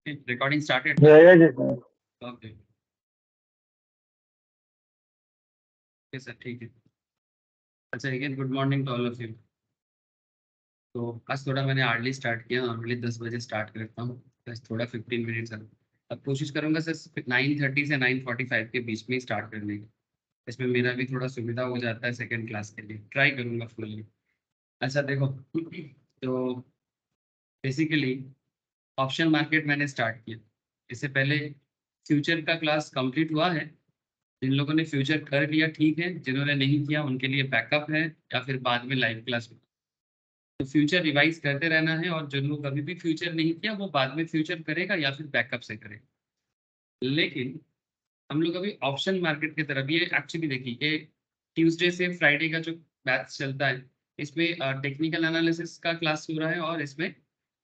Recording started. जय sir. Okay. Okay, sir, ठीक है। अच्छा, again good morning to all of you. तो आज थोड़ा मैंने अर्ली स्टार्ट किया, नॉर्मली 10 बजे स्टार्ट करता हूँ, बस थोड़ा 15 मिनट्स अब कोशिश करूंगा सर 9:30 से 9:45 के बीच में स्टार्ट करने की। इसमें मेरा भी थोड़ा सुविधा हो जाता है सेकंड क्लास के लिए, ट्राई करूंगा फुल्ली। अच्छा देखो तो बेसिकली ऑप्शन मार्केट मैंने स्टार्ट किया। इससे पहले फ्यूचर का क्लास कंप्लीट हुआ है। जिन लोगों ने फ्यूचर कर लिया ठीक है, जिन्होंने नहीं किया उनके लिए बैकअप है या फिर बाद में लाइव क्लास में। तो फ्यूचर रिवाइज करते रहना है, और जो लोग अभी भी फ्यूचर नहीं किया वो बाद में फ्यूचर करेगा या फिर बैकअप से करेगा। लेकिन हम लोग अभी ऑप्शन मार्केट की तरफ, ये एक्चुअली देखिए कि ट्यूसडे से फ्राइडे का जो बैच चलता है, इसमें टेक्निकल एनालिसिस का क्लास हो रहा है और इसमें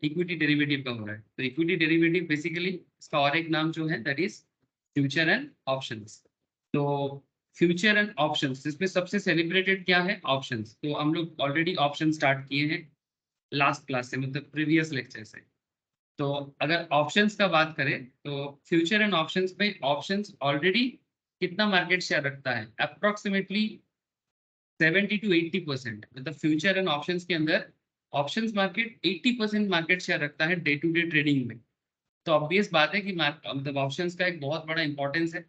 इक्विटी डेरिवेटिव का हो रहा है। तो इक्विटी डेरिवेटिव बेसिकली इसका और एक नाम जो है that is future and options. तो फ्यूचर एंड ऑप्शंस, इसमें सबसे सेलिब्रेटेड क्या है? ऑप्शंस। तो हम लोग ऑलरेडी ऑप्शन स्टार्ट किए हैं लास्ट क्लास से, मतलब प्रीवियस लेक्चर से। तो अगर ऑप्शंस का बात करें तो फ्यूचर एंड ऑप्शंस में ऑप्शंस ऑलरेडी कितना मार्केट शेयर रखता है? Approximately 70 to 80%। मतलब फ्यूचर एंड ऑप्शंस के अंदर ऑप्शंस मार्केट 80% मार्केट शेयर रखता है डे टू डे ट्रेडिंग में। तो ऑब्वियस बात है कि मतलब ऑप्शंस का एक बहुत बड़ा इंपॉर्टेंस है।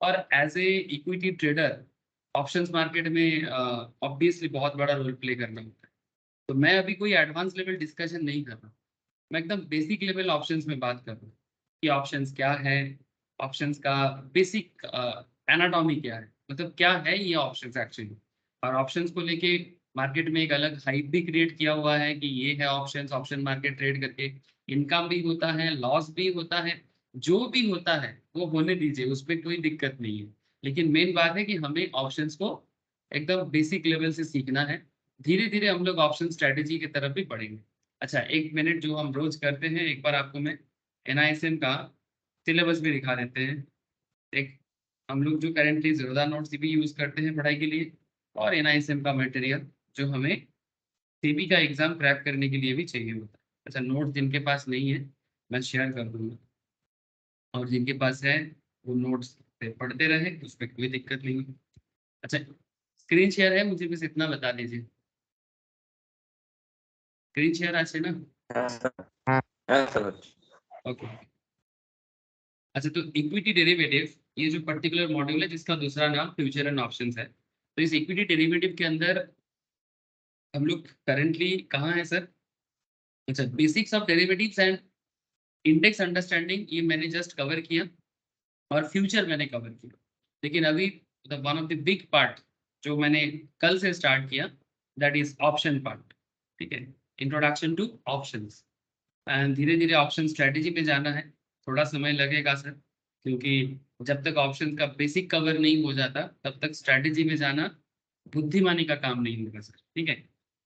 और as a equity trader options market में ऑब्वियसली बहुत बड़ा रोल प्ले करना होता है। तो मैं अभी कोई एडवांस लेवल डिस्कशन नहीं कर रहा, मैं एकदम बेसिक लेवल ऑप्शंस में बात कर रहा हूँ कि ऑप्शंस क्या है, ऑप्शंस का बेसिक एनाटॉमी क्या है, मतलब क्या है ये ऑप्शंस एक्चुअली। और ऑप्शंस को लेके मार्केट में एक अलग हाइप भी क्रिएट किया हुआ है कि ये है ऑप्शंस, ऑप्शन मार्केट ट्रेड करके इनकम भी होता है, लॉस भी होता है। जो भी होता है वो होने दीजिए, उसमें कोई दिक्कत नहीं है। लेकिन मेन बात है कि हमें ऑप्शंस को एकदम बेसिक लेवल से सीखना है। धीरे धीरे हम लोग ऑप्शन स्ट्रेटेजी की तरफ भी बढ़ेंगे। अच्छा, 1 मिनट जो हम रोज करते हैं, एक बार आपको मैं NISM का सिलेबस भी दिखा देते हैं। एक हम लोग जो currently Zerodha note CB use करते हैं पढ़ाई के लिए, और NISM का मटेरियल जो हमें सीबी का एग्जाम क्रैक करने के लिए भी चाहिए होता है। अच्छा, नोट जिनके पास नहीं है मैं शेयर कर दूंगा, और जिनके पास है वो नोट्स पे पढ़ते रहे, उस पर कोई दिक्कत नहीं है। अच्छा, स्क्रीन शेयर है, मुझे बस इतना बता दीजिए। स्क्रीन शेयर আছে ना? ओके। अच्छा, तो इक्विटी डेरिवेटिव ये जो पर्टिकुलर मॉड्यूल है जिसका दूसरा नाम फ्यूचर एंड ऑप्शंस है, तो इस इक्विटी डेरिवेटिव के अंदर हम लोग करंटली कहाँ है सर? अच्छा, basics of derivatives and index understanding ये मैंने जस्ट कवर किया, और फ्यूचर मैंने कवर किया। लेकिन अभी the one of the big part जो मैंने कल से स्टार्ट किया, दैट इज ऑप्शन पार्ट। ठीक है, इंट्रोडक्शन टू ऑप्शंस। एंड धीरे धीरे ऑप्शन स्ट्रेटेजी पे जाना है। थोड़ा समय लगेगा सर, क्योंकि जब तक ऑप्शन का बेसिक कवर नहीं हो जाता तब तक स्ट्रेटेजी में जाना बुद्धिमानी का काम नहीं होगा सर। ठीक है,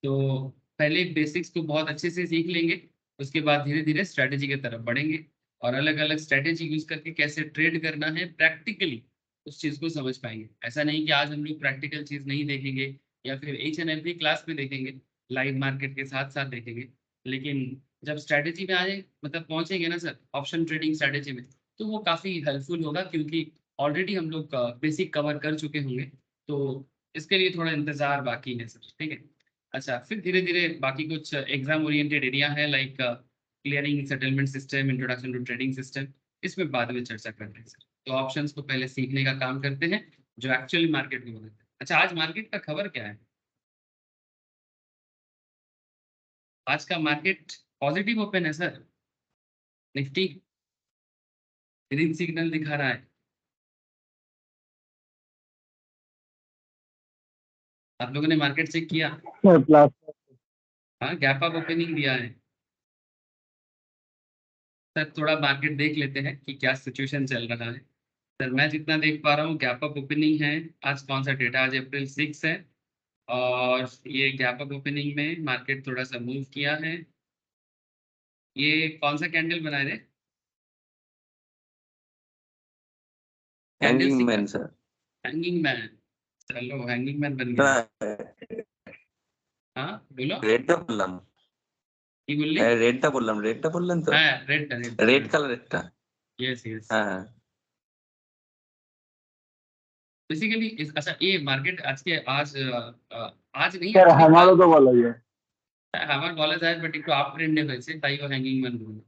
तो पहले बेसिक्स को बहुत अच्छे से सीख लेंगे, उसके बाद धीरे धीरे स्ट्रेटेजी की तरफ बढ़ेंगे, और अलग अलग स्ट्रेटेजी यूज करके कैसे ट्रेड करना है प्रैक्टिकली उस चीज को समझ पाएंगे। ऐसा नहीं कि आज हम लोग प्रैक्टिकल चीज नहीं देखेंगे या फिर एच एंड एवरी क्लास में देखेंगे, लाइव मार्केट के साथ साथ देखेंगे। लेकिन जब स्ट्रेटेजी में आए, मतलब पहुंचेंगे ना सर ऑप्शन ट्रेडिंग स्ट्रेटेजी में, तो वो काफी हेल्पफुल होगा, क्योंकि ऑलरेडी हम लोग बेसिक कवर कर चुके होंगे। तो इसके लिए थोड़ा इंतजार बाकी है सर। ठीक है। अच्छा, फिर धीरे धीरे बाकी कुछ एग्जाम ओरिएंटेड एरिया है, like clearing settlement system, introduction to trading system, इसमें बाद में चर्चा करते हैं सर। तो ऑप्शंस को पहले सीखने का काम करते हैं जो एक्चुअली मार्केट में होता है। अच्छा, आज मार्केट का खबर क्या है? आज का मार्केट पॉजिटिव ओपन है सर। निफ्टी ग्रीन सिग्नल दिखा रहा है। आप लोगों ने मार्केट चेक किया? प्लस हाँ, गैप अप ओपनिंग दिया है सर। थोड़ा मार्केट देख लेते हैं कि क्या सिचुएशन चल रहा है। सर मैं जितना देख पा रहा हूँ गैप अप ओपनिंग है। आज कौन सा डेटा? आज April 6 है, और ये गैप अप ओपनिंग में मार्केट थोड़ा सा मूव किया है। ये कौन सा कैंडल बना है? कैंडल हैंगिंग स्टिक का मैन सर। Hanging man. चलो हैंगिंग मैन बन गया। हाँ बोलो। रेड द कॉलम কি বললি? হ্যাঁ, রেডটা বললেন তো? হ্যাঁ, রেডটা রেড কালারেরটা। Yes yes. হ্যাঁ, হ্যাঁ। बेसिकली अच्छा ये मार्केट आज के आज नहीं স্যার एक्चुअली আমারও कल তো বলা যায়। আমার বলা যায় বাট একটু আপ ট্রেন্ডে হয়েছে তাই ও হ্যাঙ্গিং ম্যান বলবো।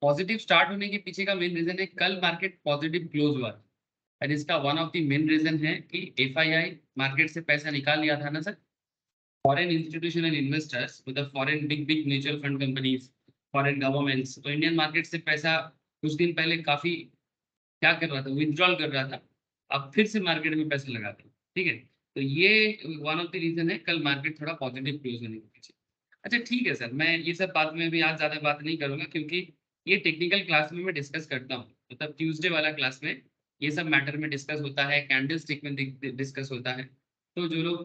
पॉजिटिव स्टार्ट होने के पीछे का मेन रीजन है कल मार्केट पॉजिटिव क्लोज हुआ और इसका one of the main reason है कि एफआईआई मार्केट से पैसा निकाल लिया था ना सर। फॉरेन इंस्टीट्यूशनल इन्वेस्टर्स मतलब foreign big big mutual fund companies, foreign governments तो इंडियन मार्केट से पैसा कुछ दिन पहले काफी क्या कर रहा था, विथड्रॉल कर रहा था। अब फिर से मार्केट में पैसे लगाते हैं, ठीक है। तो ये वन ऑफ द रीजन है कल मार्केट थोड़ा पॉजिटिव क्लोज होने के पीछे। अच्छा ठीक है सर, मैं ये सब बात में भी आज ज्यादा बात नहीं करूंगा क्योंकि ये टेक्निकल क्लास में मैं डिस्कस करता हूँ, मतलब ट्यूसडे वाला क्लास में ये सब मैटर में डिस्कस होता है, कैंडल स्टिक में डिस्कस होता है। तो जो लोग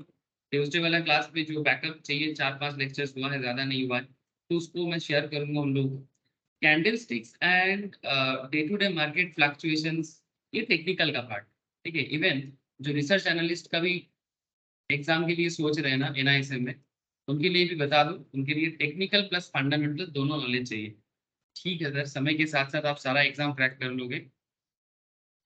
ट्यूसडे वाला क्लास में जो बैकअप चाहिए 4-5 लेक्चर्स हुआ है, ज्यादा नहीं हुआ है, तो उसको मैं शेयर करूंगा उन लोगों को। Candlesticks and day to day market fluctuations ये टेक्निकल का पार्ट, ठीक है। इवन जो रिसर्च एनालिस्ट का भी एग्जाम के लिए सोच रहे हैं ना एनआईएसएम में, उनके लिए भी बता दूं, उनके लिए टेक्निकल प्लस फंडामेंटल दोनों नॉलेज चाहिए। ठीक है सर, समय के साथ साथ आप सारा एग्जाम क्रैक कर लोगे,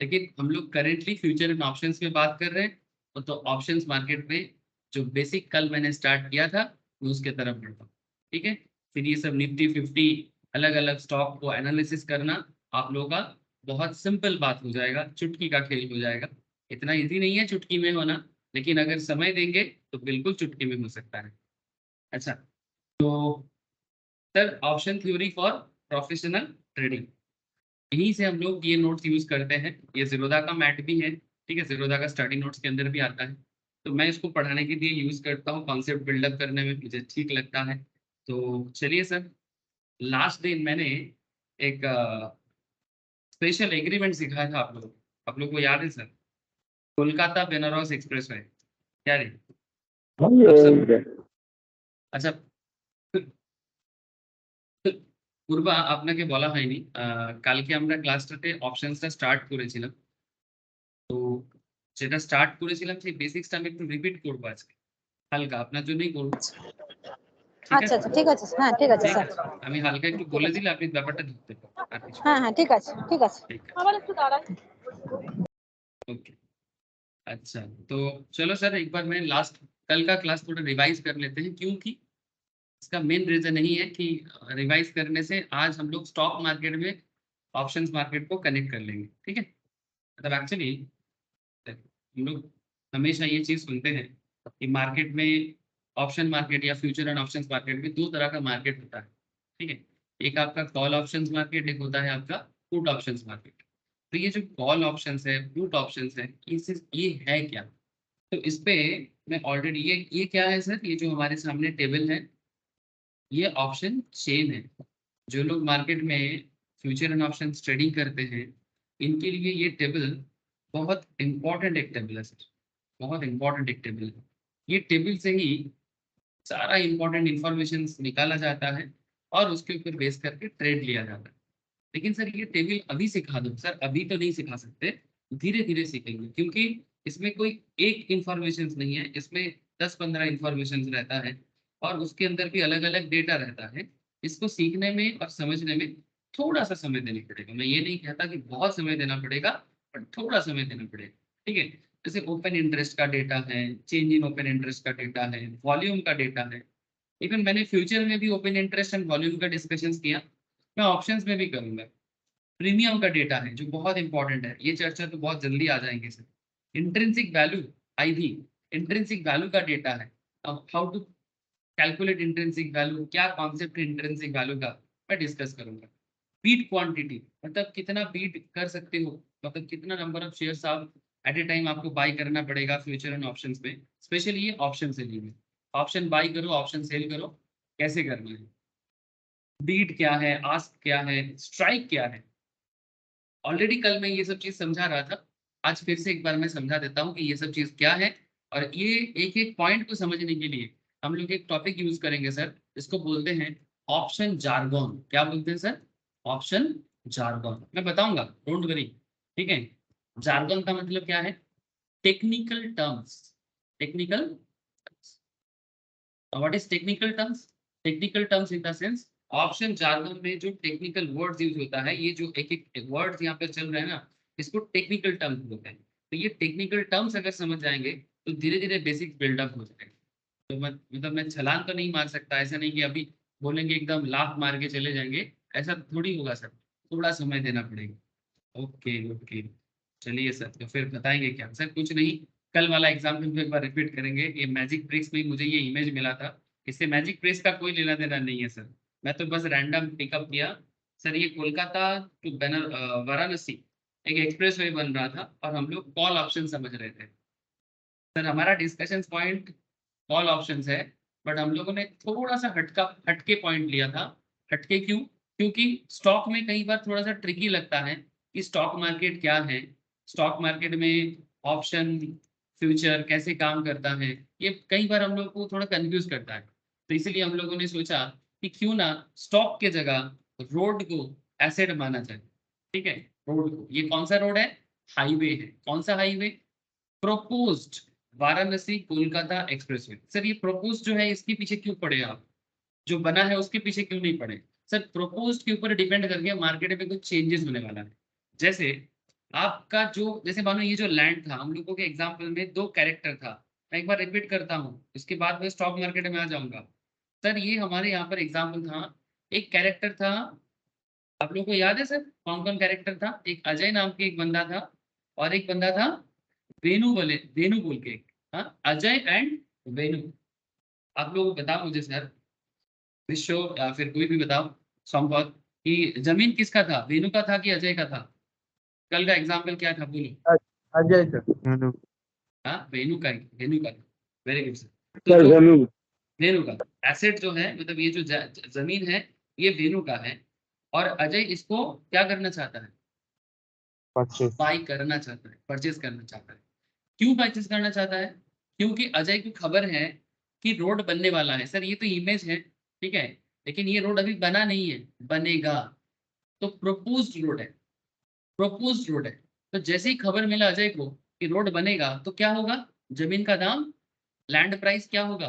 लेकिन हम लोग करेंटली फ्यूचर एंड ऑप्शंस में बात कर रहे हैं। तो ऑप्शंस मार्केट में जो बेसिक कल मैंने स्टार्ट किया था मैं उसके तरफ बढ़ता हूँ, ठीक है। फिर ये सब निफ्टी 50 अलग अलग स्टॉक को एनालिसिस करना आप लोगों का बहुत सिंपल बात हो जाएगा, चुटकी का खेल हो जाएगा। इतना इजी नहीं है चुटकी में होना, लेकिन अगर समय देंगे तो बिल्कुल चुटकी में हो सकता है। अच्छा तो sir option theory for professional trading, यहीं से हम लोग ये नोट्स यूज करते हैं। ये जीरोधा का मैट भी है, ठीक है, जीरोधा का स्टडी नोट्स के अंदर भी आता है। तो मैं इसको पढ़ाने के लिए यूज करता हूँ, कॉन्सेप्ट बिल्डअप करने में मुझे ठीक लगता है। तो चलिए सर, लास्ट दिन मैंने एक स्पेशल एग्रीमेंट सिखाया था आप लोग को याद है sir? Kolkata Benares express way, क्या रे आप सब? আচ্ছা পূর্বা আপনাকে বলা হয়নি, কালকে আমরা ক্লাসটাতে অপশনসটা স্টার্ট করেছিলাম। তো যেটা স্টার্ট করেছিলাম সেই বেসিক্সটা আমি একটু রিপিট করবো আজকে, হালকা আপনার জন্যই করবো, ঠিক আচ্ছা আছে? আচ্ছা ঠিক আছে, হ্যাঁ ঠিক আছে ঠিক স্যার। আছে, আমি হালকা একটু বলে দিলে আপনি ব্যাপারটা ধরতে পারবেন, আর কিছু না। হ্যাঁ হ্যাঁ ঠিক আছে ঠিক আছে। ঠিক আছে, আবার একটু দাঁড়ান। ओके। अच्छा तो चलो सर, एक बार मैं लास्ट कल का क्लास थोड़ा रिवाइज कर लेते हैं, क्योंकि इसका मेन रीजन यही है कि रिवाइज करने से आज हम लोग स्टॉक मार्केट में ऑप्शंस मार्केट को कनेक्ट कर लेंगे, ठीक है। मतलब एक्चुअली हम लोग हमेशा ये चीज सुनते हैं कि मार्केट में ऑप्शन मार्केट या फ्यूचर एंड ऑप्शंस मार्केट में दो तरह का मार्केट होता है, ठीक है। एक आपका कॉल ऑप्शंस मार्केट, एक होता है आपका पुट ऑप्शंस मार्केट। तो ये जो कॉल ऑप्शंस है, पुट ऑप्शंस है, ये है क्या? तो इस पे मैं ऑलरेडी ये क्या है सर, ये जो हमारे सामने टेबल है ये ऑप्शन चेन है। जो लोग मार्केट में फ्यूचर एंड ऑप्शन ट्रेडिंग करते हैं इनके लिए ये टेबल बहुत इंपॉर्टेंट एक टेबल है सर, बहुत इंपॉर्टेंट एक टेबल है। ये टेबल से ही सारा इंपॉर्टेंट इंफॉर्मेशन निकाला जाता है और उसके ऊपर बेस करके ट्रेड लिया जाता है। लेकिन सर ये टेबल अभी सिखा दो सर, अभी तो नहीं सिखा सकते, धीरे धीरे सीखेंगे, क्योंकि इसमें कोई एक इंफॉर्मेशन नहीं है, इसमें 10-15 इंफॉर्मेशन रहता है और उसके अंदर भी अलग अलग डेटा रहता है। इसको सीखने में और समझने में थोड़ा सा समय देना पड़ेगा। मैं ये नहीं कहता कि बहुत समय देना पड़ेगा, बट थोड़ा समय देना पड़ेगा, ठीक है। जैसे ओपन इंटरेस्ट का डेटा है, चेंज इन ओपन इंटरेस्ट का डेटा है, वॉल्यूम का डेटा है। इवन मैंने फ्यूचर में भी ओपन इंटरेस्ट एंड वॉल्यूम का डिस्कशन किया, मैं ऑप्शंस में भी करूंगा। प्रीमियम का डेटा है जो बहुत इंपॉर्टेंट है, ये चर्चा तो बहुत जल्दी आ जाएंगे sir. Intrinsic value IV, intrinsic value का डेटा है। अब how to calculate intrinsic value, क्या कॉन्सेप्ट है इंट्रिंसिक वैल्यू का, मैं डिस्कस करूंगा। बीट क्वांटिटी मतलब कितना बीट कर सकते हो, मतलब कितना नंबर ऑफ शेयर्स आप एट ए टाइम आपको बाई करना पड़ेगा फ्यूचर एंड ऑप्शंस में, स्पेशली ये ऑप्शन सेलिंग में। ऑप्शन बाई करो, ऑप्शन सेल करो, कैसे करना है, बीट क्या है, आस्क क्या है, स्ट्राइक क्या है। ऑलरेडी कल मैं ये सब चीज समझा रहा था, आज फिर से एक बार मैं समझा देता हूँ कि ये सब चीज क्या है। और ये एक एक पॉइंट को समझने के लिए हम लोग एक टॉपिक यूज करेंगे सर, इसको बोलते हैं ऑप्शन जार्गन। क्या बोलते हैं सर? Option jargon. मैं बताऊंगा, डोंट वरी, ठीक है। जार्गन का मतलब क्या है? Technical terms, technical what is technical terms? Technical terms in the sense option jargon में जो टेक्निकल वर्ड्स यूज होता है, ये जो एक एक वर्ड्स यहाँ पे चल रहे हैं ना, इसको टेक्निकल टर्म्स बोलते हैं। तो ये टेक्निकल टर्म्स अगर समझ जाएंगे तो धीरे धीरे बेसिक बिल्डअप हो जाएगा। तो मतलब मैं छलांग तो नहीं मार सकता, ऐसा नहीं कि अभी बोलेंगे एकदम लाफ मार के चले जाएंगे, ऐसा थोड़ी होगा सर, थोड़ा समय देना पड़ेगा। ओके ओके, चलिए सर, तो फिर बताएंगे क्या सर? कुछ नहीं, कल वाला एग्जाम्पल एक बार रिपीट करेंगे। ये मैजिक ब्रिक्स में मुझे ये इमेज मिला था, इससे मैजिक ब्रिक्स का कोई लेना देना नहीं है सर, मैं तो बस रैंडम पिकअप किया। सर ये कोलकाता टू वाराणसी एक एक्सप्रेस वे बन रहा था और हम लोग कॉल ऑप्शन समझ रहे थे। सर हमारा डिस्कशन पॉइंट कॉल ऑप्शंस है, बट हम लोगों ने थोड़ा सा हटके पॉइंट लिया था। हटके क्यों? क्योंकि स्टॉक में कई बार थोड़ा सा ट्रिकी लगता है कि स्टॉक मार्केट क्या है, स्टॉक मार्केट में ऑप्शन फ्यूचर कैसे काम करता है, ये कई बार हम लोग को थोड़ा कंफ्यूज करता है। तो इसलिए हम लोगों ने सोचा कि क्यों ना स्टॉक के जगह रोड को एसेट माना जाए। ठीक है, रोड को, ये कौन सा रोड है? हाईवे है। कौन सा highway? Proposed Varanasi Kolkata expressway. Sir ये प्रोपोज जो है इसके पीछे क्यों पड़े आप? जो बना है उसके पीछे क्यों नहीं पड़े? सर प्रोपोज के ऊपर डिपेंड करके मार्केट में कुछ चेंजेस होने वाला है। जैसे आपका जो, जैसे मानो ये जो लैंड था, हम लोगों के एग्जाम्पल में दो कैरेक्टर था, मैं एक बार रिपीट करता हूँ, इसके बाद मैं स्टॉक मार्केट में आ जाऊंगा। सर ये हमारे यहाँ पर एग्जाम्पल था, एक कैरेक्टर था, आप लोगों को याद है सर कौन कौन कैरेक्टर था? एक अजय नाम के एक बंदा था, और एक बंदा था वेनु बोल के। हाँ, अजय एंड वेनु। आप लोग बताओ मुझे सर, विश्व या फिर कोई भी बताओ संभव, कि जमीन किसका था, वेनु का था कि अजय का था? कल का एग्जाम्पल क्या था बोलो? अजय सर। हाँ, वेनु का। Very good sir. तो जो जमीन वेनु का एसेट जो है, मतलब ये जो जमीन है, ये वेनु का है, और अजय इसको क्या करना चाहता है? परचेस। बाई करना चाहता है, परचेज करना चाहता है। क्यों परचेज करना चाहता है? क्योंकि अजय को खबर है कि रोड बनने वाला है। सर ये तो इमेज है, ठीक है, लेकिन ये रोड अभी बना नहीं है, बनेगा। तो प्रोपोज्ड रोड है, प्रोपोज्ड रोड है। तो जैसे ही खबर मिला अजय को कि रोड बनेगा, तो क्या होगा? जमीन का दाम, लैंड प्राइस क्या होगा?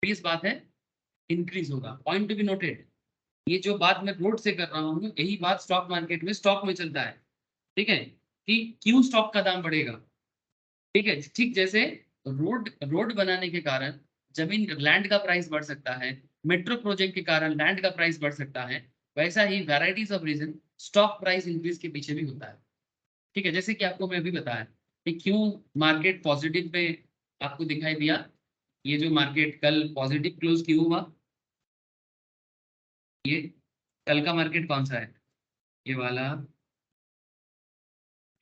20 बात है, इंक्रीज होगा। पॉइंट टू बी नोटेड, ये जो बात मैं रोड से कर रहा हूँ, यही बात स्टॉक मार्केट में, स्टॉक में चलता है। ठीक है, कि क्यों स्टॉक का दाम बढ़ेगा। ठीक है, ठीक जैसे रोड रोड बनाने के कारण जमीन, लैंड का प्राइस बढ़ सकता है, मेट्रो प्रोजेक्ट के कारण लैंड का प्राइस बढ़ सकता है, वैसा ही varieties of reason stock price increase के पीछे भी होता है। ठीक है, जैसे कि आपको मैं अभी बताया कि क्यों मार्केट पॉजिटिव पे आपको दिखाई दिया, ये जो मार्केट कल पॉजिटिव क्लोज क्यों हुआ, ये कल का मार्केट कौन सा है, ये वाला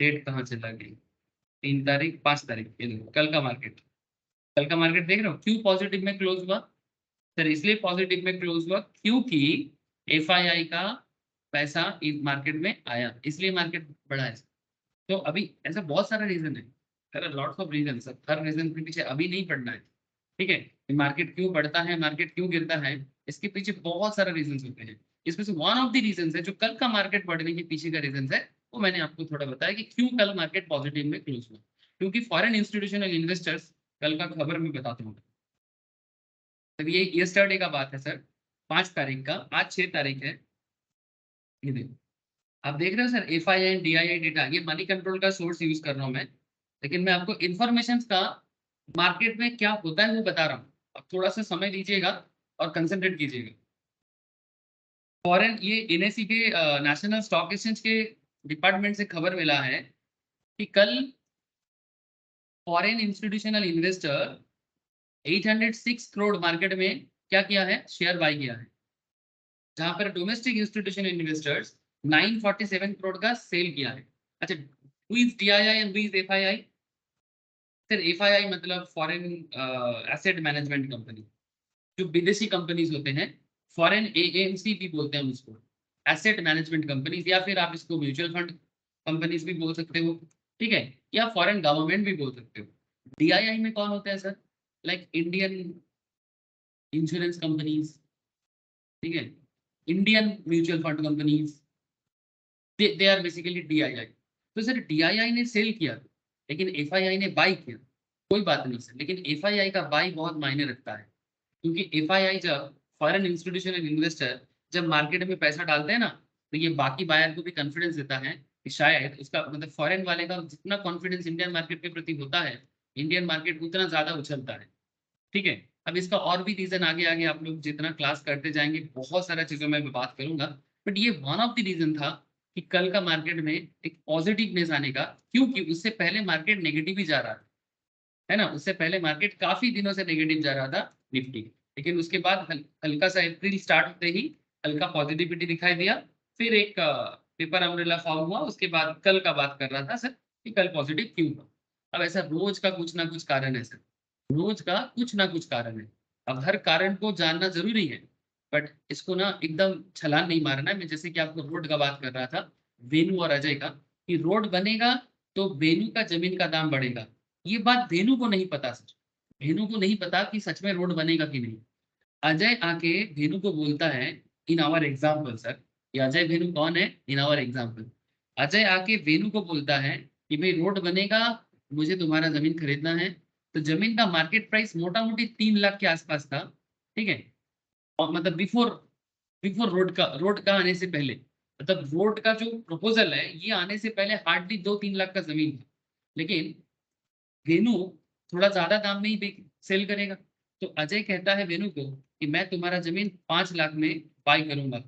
डेट कहाँ चला गई, 3 तारीख 5 तारीख, ये देखो कल का मार्केट, कल का मार्केट देख रहे हो क्यों पॉजिटिव में क्लोज हुआ? सर इसलिए पॉजिटिव में क्लोज हुआ क्योंकि एफआईआई का पैसा इस मार्केट में आया, इसलिए मार्केट बढ़ा है। तो अभी ऐसा बहुत सारा रीजन है, sir lots of reason, sir हर रीजन के पीछे अभी नहीं पढ़ना है। ठीक है, मार्केट क्यों बढ़ता है, मार्केट क्यों गिरता है, इसके पीछे बहुत सारे रीजन होते हैं। इसमें से वन ऑफ द रीजन है, जो कल का मार्केट बढ़ने के पीछे का रीजन है, वो मैंने आपको थोड़ा बताया कि क्यों कल मार्केट पॉजिटिव में क्लोज हुआ। क्योंकि फॉरेन इंस्टीट्यूशनल इन्वेस्टर्स, कल का खबर में बताता हूँ, तब ये यस्टरडे का बात है सर, 5 तारीख का, आज 6 तारीख है। ये देखो, आप देख रहे हो सर एफआईआई डीआईआई डेटा, ये मनी कंट्रोल का सोर्स यूज कर रहा हूँ मैं, लेकिन मैं आपको इंफॉर्मेशन का मार्केट में क्या होता है वो बता रहा हूँ। अब थोड़ा सा समय दीजिएगा और कंसंट्रेट कीजिएगा। फॉरेन, ये एनएसई के नेशनल स्टॉक एक्सचेंज के डिपार्टमेंट से खबर मिला है कि कल foreign institutional investor 806 crore market में क्या किया है, शेयर बाई किया है, जहां पर डोमेस्टिक इंस्टीट्यूशनल इन्वेस्टर्स 947 करोड़ का सेल किया है। अच्छा, who is DII and who is FII? Sir FII मतलब फॉरेन एसेट मैनेजमेंट कंपनी, जो विदेशी कंपनीज होते हैं, फॉरेन एएमसी भी बोलते हैं उसको, एसेट मैनेजमेंट कंपनीज, या फिर आप इसको म्यूचुअल फंड कंपनीज भी बोल सकते हो। ठीक है, या फॉरेन गवर्नमेंट भी बोल सकते हो। डीआईआई में कौन होता है sir? Like Indian insurance companies, ठीक है, Indian mutual fund companies, they are basically DII. तो सर डीआईआई ने सेल किया, लेकिन एफआईआई ने बाई किया। कोई बात नहीं सर, लेकिन FII का बाई बहुत मायने रखता है, क्योंकि FII जब फॉरेन इंस्टीट्यूशनल इन्वेस्टर जब मार्केट में पैसा डालते हैं ना, तो ये बाकी बायर को भी कॉन्फिडेंस देता है कि शायद उसका मतलब फॉरेन वाले का जितना कॉन्फिडेंस इंडियन मार्केट के प्रति होता है, इंडियन मार्केट उतना ज्यादा उछलता है। ठीक है, अब इसका और भी रीजन आगे आगे आप लोग जितना क्लास करते जाएंगे बहुत सारा चीजों में मैं बात करूंगा, बट ये वन ऑफ द रीजन था कि कल का मार्केट में एक पॉजिटिवनेस आने का, क्योंकि उससे पहले मार्केट नेगेटिव ही जा रहा था, है ना। उससे पहले मार्केट काफी दिनों से नेगेटिव जा रहा था निफ्टी, लेकिन उसके बाद हल्का सा अप्रैल स्टार्ट होते ही हल्का पॉजिटिविटी दिखाई दिया, फिर एक पेपर अम्ब्रेला फॉर्म हुआ। उसके बाद कल का बात कर रहा था सर कि कल पॉजिटिव क्यों हुआ। अब ऐसा रोज का कुछ ना कुछ कारण है सर, रोज का कुछ ना कुछ कारण है। अब हर कारण को जानना जरूरी है, बट इसको ना एकदम छलांग नहीं मारना है। मैं जैसे कि आपको रोड का बात कर रहा था, वेनु और अजय का, कि रोड बनेगा तो वेनु का जमीन का दाम बढ़ेगा। ये बात वेनु को नहीं पता सर, वेनु को नहीं पता कि सच में रोड बनेगा कि नहीं। अजय आके वेनु को बोलता है इन आवर एग्जाम्पल सर, ये अजय वेनु कौन है इन आवर एग्जाम्पल। अजय आके वेनु को बोलता है कि भाई रोड बनेगा, मुझे तुम्हारा जमीन खरीदना है। तो जमीन का मार्केट प्राइस मोटा मोटी 3 लाख के आसपास था, ठीक है। और मतलब बिफोर बिफोर रोड का आने से पहले, मतलब रोड का जो प्रपोजल है ये आने से पहले हार्डली 2-3 लाख का जमीन था। लेकिन वेनु थोड़ा ज्यादा दाम में ही सेल करेगा। तो अजय कहता है वेनु को कि मैं तुम्हारा जमीन 5 लाख में बाय करूंगा,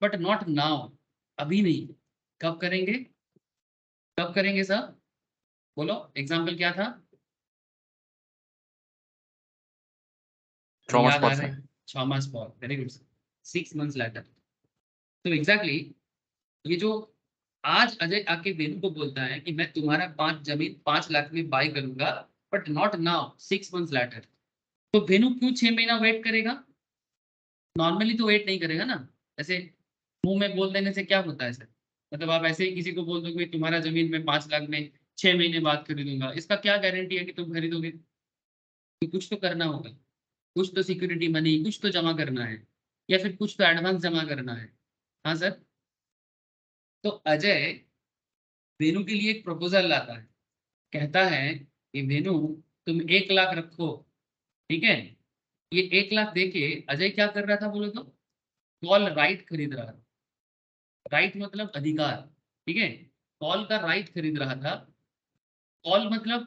बट नॉट नाउ, अभी नहीं। कब करेंगे, कब करेंगे सर, बोलो एग्जाम्पल क्या था। Thomas याद आ रहा Watson. है, Thomas Paul, very good sir, 6 months later. तो एग्जैक्टली ये जो आज अजय आके वेनु को बोलता है कि मैं तुम्हारा जमीन 5 लाख में बाय करूंगा, but not now, 6 months later. तो वेनु क्यों 6 महीना वेट करेगा। नॉर्मली तो वेट नहीं करेगा ना, ऐसे मुंह में बोल देने से क्या होता है सर। मतलब आप ऐसे ही किसी को बोल दो कि तुम्हारा जमीन में 5 लाख में 6 महीने बाद खरीदूंगा, इसका क्या गारंटी है कि तुम खरीदोगे। तो कुछ तो करना होगा, कुछ तो सिक्योरिटी मनी कुछ तो जमा करना है, या फिर कुछ तो एडवांस जमा करना है। हाँ सर। तो अजय वेनु के लिए एक प्रपोजल लाता है, कहता है कि वेनु तुम 1 लाख रखो, ठीक है। ये 1 लाख देके अजय क्या कर रहा था बोलो तो, कॉल राइट खरीद रहा था। राइट मतलब अधिकार, ठीक है, कॉल का राइट खरीद रहा था। कॉल मतलब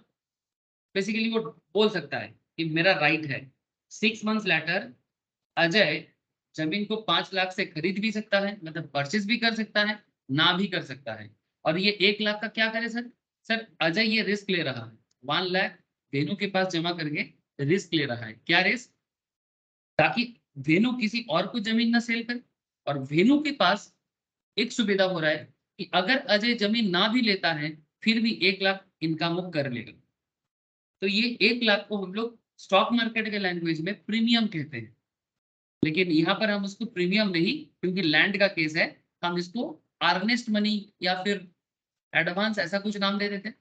बेसिकली वो बोल सकता है कि मेरा राइट है। 6 months लेटर अजय जमीन को 5 लाख से खरीद भी सकता है, मतलब परचेज भी कर सकता है, ना भी कर सकता है। और ये 1 लाख का क्या करे सर, सर अजय ये रिस्क ले रहा है, 1 लाख वेनु के पास जमा करके रिस्क ले रहा है। क्या रिस्क, ताकि वेनु किसी और को जमीन ना सेल करे। और वेनु के पास एक सुविधा हो रहा है कि अगर अजय जमीन ना भी लेता है फिर भी 1 लाख इनकम वो कर लेगा। तो ये 1 लाख को हम लोग स्टॉक मार्केट के लैंग्वेज में प्रीमियम कहते हैं, लेकिन यहाँ पर हम उसको प्रीमियम नहीं, क्योंकि लैंड का केस है, हम इसको अर्नेस्ट मनी या फिर एडवांस ऐसा कुछ नाम दे देते हैं।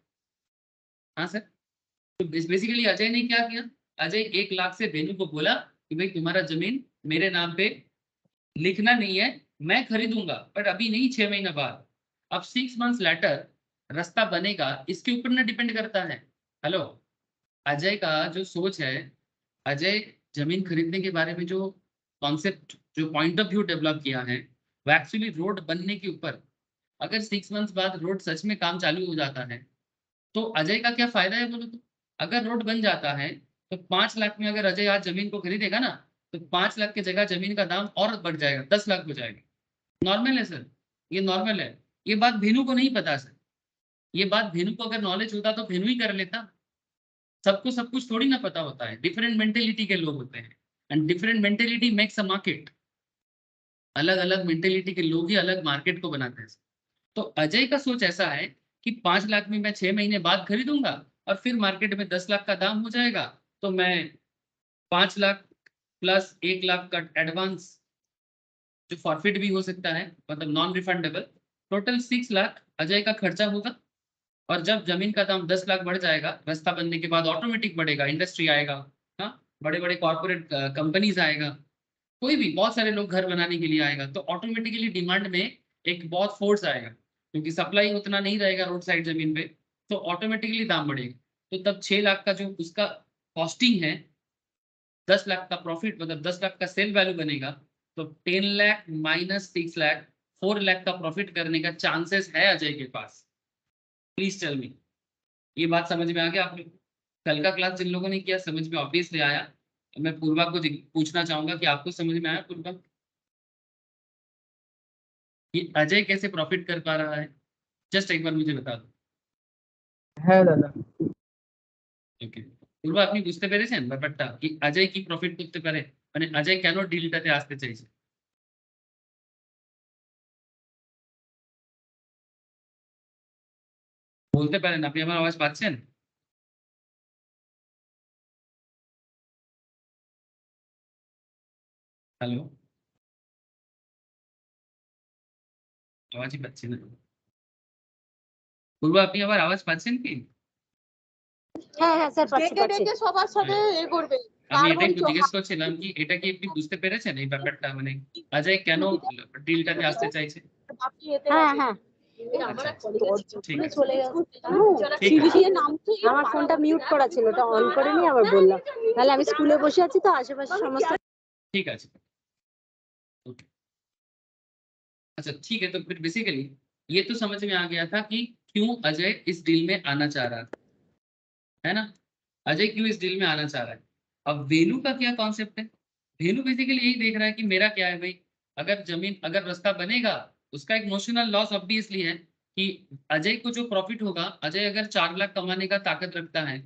हाँ सर। तो बेसिकली अजय ने क्या किया, अजय 1 लाख से वेनु को बोला कि भाई तुम्हारा जमीन मेरे नाम पे लिखना नहीं है, मैं खरीदूंगा, बट अभी नहीं, 6 महीना बाद। अब 6 months लेटर रास्ता बनेगा, इसके ऊपर ना डिपेंड करता है। हेलो, अजय का जो सोच है, अजय जमीन खरीदने के बारे में जो कॉन्सेप्ट, जो पॉइंट ऑफ व्यू डेवलप किया है, वो एक्चुअली रोड बनने के ऊपर। अगर 6 months बाद रोड सच में काम चालू हो जाता है तो अजय का क्या फायदा है बोलो तो। अगर रोड बन जाता है तो 5 लाख में अगर अजय आज जमीन को खरीदेगा ना, तो 5 लाख की जगह जमीन का दाम और बढ़ जाएगा, 10 लाख हो जाएगा। नॉर्मल है सर, ये नॉर्मल है। ये बात भेनु को नहीं पता सर, ये बात भेनु को अगर नॉलेज होता तो भेनु ही कर लेता। सबको सब कुछ थोड़ी ना पता होता है, डिफरेंट मेंटेलिटी के लोग होते हैं, and different mentality makes a market. अलग अलग मेंटेलिटी के लोग ही अलग मार्केट को बनाते हैं। तो अजय का सोच ऐसा है कि 5 लाख में मैं 6 महीने बाद खरीदूंगा और फिर मार्केट में 10 लाख का दाम हो जाएगा, तो मैं 5 लाख प्लस 1 लाख का एडवांस जो फॉरफिट भी हो सकता है, मतलब non refundable, total 6 lakh Ajay का खर्चा होगा। और जब जमीन का दाम 10 लाख बढ़ जाएगा, रास्ता बनने के बाद ऑटोमेटिक बढ़ेगा, इंडस्ट्री आएगा, हाँ, बड़े बड़े कॉर्पोरेट कंपनीज आएगा, कोई भी बहुत सारे लोग घर बनाने के लिए आएगा, तो ऑटोमेटिकली डिमांड में एक बहुत फोर्स आएगा, क्योंकि सप्लाई उतना नहीं रहेगा रोड साइड जमीन पे, तो ऑटोमेटिकली दाम बढ़ेगा। तो तब 6 लाख का जो उसका कॉस्टिंग है, 10 लाख का प्रॉफिट मतलब 10 लाख का सेल वैल्यू बनेगा, तो 10 लाख माइनस 6 लाख 4 लाख का प्रॉफिट करने का चांसेस है अजय के पास। प्लीज टेल मी, ये बात समझ में आ गया आपको? कल का क्लास जिन लोगों ने किया समझ में ऑब्वियसली आया। मैं पूर्वा को पूछना चाहूंगा कि आपको समझ में आया पूर्वा, कि अजय कैसे प्रॉफिट कर पा रहा है? जस्ट एक बार मुझे बता दो। হ্যাঁ দাদা ওকে, পূর্বা আপনি বুঝতে পেরেছেন ব্যাপারটা, কি অজয় কি প্রফিট করতে পারে, মানে অজয় কেন ডিলটাতে আসতে চাইছে? বলতে পারেন? আপনি আমার আওয়াজ পাচ্ছেন? হ্যালো, আওয়াজই পাচ্ছি না। পূর্বা আপনি আমার আওয়াজ পাচ্ছেন কি? হ্যাঁ হ্যাঁ স্যার পাচ্ছি ডেকে পাচ্ছি ডেকে সবার সাথে এ করবে আমি কার্বন এটাই একটু জিজ্ঞেস করছিলাম কি এটা কি আপনি বুঝতে পেরেছেন এই ব্যাপারটা, মানে অজয় কেন ডিলটাতে আসতে চাইছে? হ্যাঁ হ্যাঁ আচ্ছা, ঠিক আছে, চলে গেছে ঠিক আছে। আমার ফোনটা মিউট করা ছিল, ওটা অন করে নিয়ে আবার বললাম, তাহলে আমি স্কুলে বসে আছি তো আশেপাশে সমস্ত। ठीक है, ओके, अच्छा ठीक है। तो फिर बेसिकली ये तो समझ में आ गया था कि क्यों अजय इस डील में आना चाह रहा है ना? अजय क्यों इस डील में आना चाह रहा है? अब वेनु का क्या कॉन्सेप्ट है? वेनु बेसिकली यही देख रहा है कि मेरा क्या है भाई, अगर जमीन अगर रास्ता बनेगा, उसका एक नोशनल लॉस ऑब्वियसली है कि अजय को जो प्रॉफिट होगा, अजय अगर 4 लाख कमाने का ताकत रखता है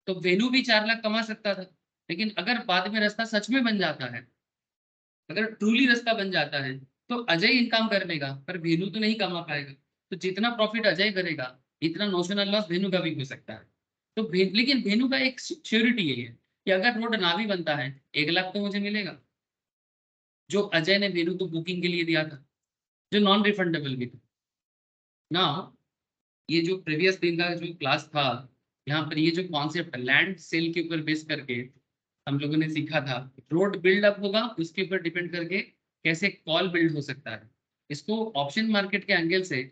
तो वेनु भी 4 लाख कमा सकता था। लेकिन अगर बाद में रास्ता सच में बन जाता है, अगर ट्रूली रास्ता बन जाता है, तो अजय इनकम कर लेगा पर वेनु तो नहीं कमा पाएगा। तो जितना प्रॉफिट अजय करेगा, इतना नोशनल लॉस वेनु का भी हो सकता है। तो लेकिन वेनु का एक श्योरिटी ये है कि अगर रोड ना भी बनता है, 1 लाख तो मुझे मिलेगा, जो अजय ने वेनु को बुकिंग के लिए दिया था, जो नॉन रिफंडेबल भी था ना। ये जो प्रीवियस दिन का जो क्लास था, यहाँ पर ये जो कॉन्सेप्ट लैंड सेल के ऊपर बेस करके हम लोगों ने सीखा था, रोड बिल्डअप होगा उसके ऊपर डिपेंड करके कैसे कॉल बिल्ड हो सकता है। इसको ऑप्शन मार्केट के एंगल से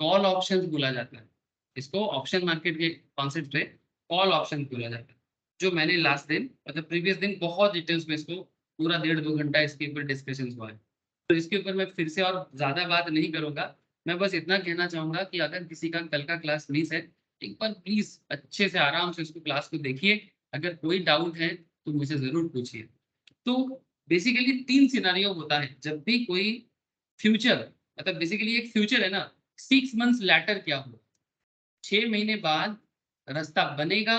कॉल ऑप्शंस बोला जाता है। इसको ऑप्शन मार्केट के कॉन्सेप्ट से कॉल ऑप्शन बोला जाता है, जो मैंने लास्ट दिन मतलब प्रीवियस दिन बहुत डिटेल्स में इसको पूरा 1.5-2 घंटा इसके ऊपर डिस्कशन हुआ है। तो इसके ऊपर मैं फिर से और ज्यादा बात नहीं करूंगा। मैं बस इतना कहना चाहूंगा कि अगर किसी का कल का क्लास मिस है, एक बार प्लीज अच्छे से आराम से उसको क्लास को देखिए। अगर कोई डाउट है तो मुझे जरूर पूछिए। तो बेसिकली 3 सिनारियो होता है जब भी कोई फ्यूचर, मतलब बेसिकली एक फ्यूचर है ना, 6 मंथ्स लैटर क्या होगा, 6 महीने बाद रास्ता बनेगा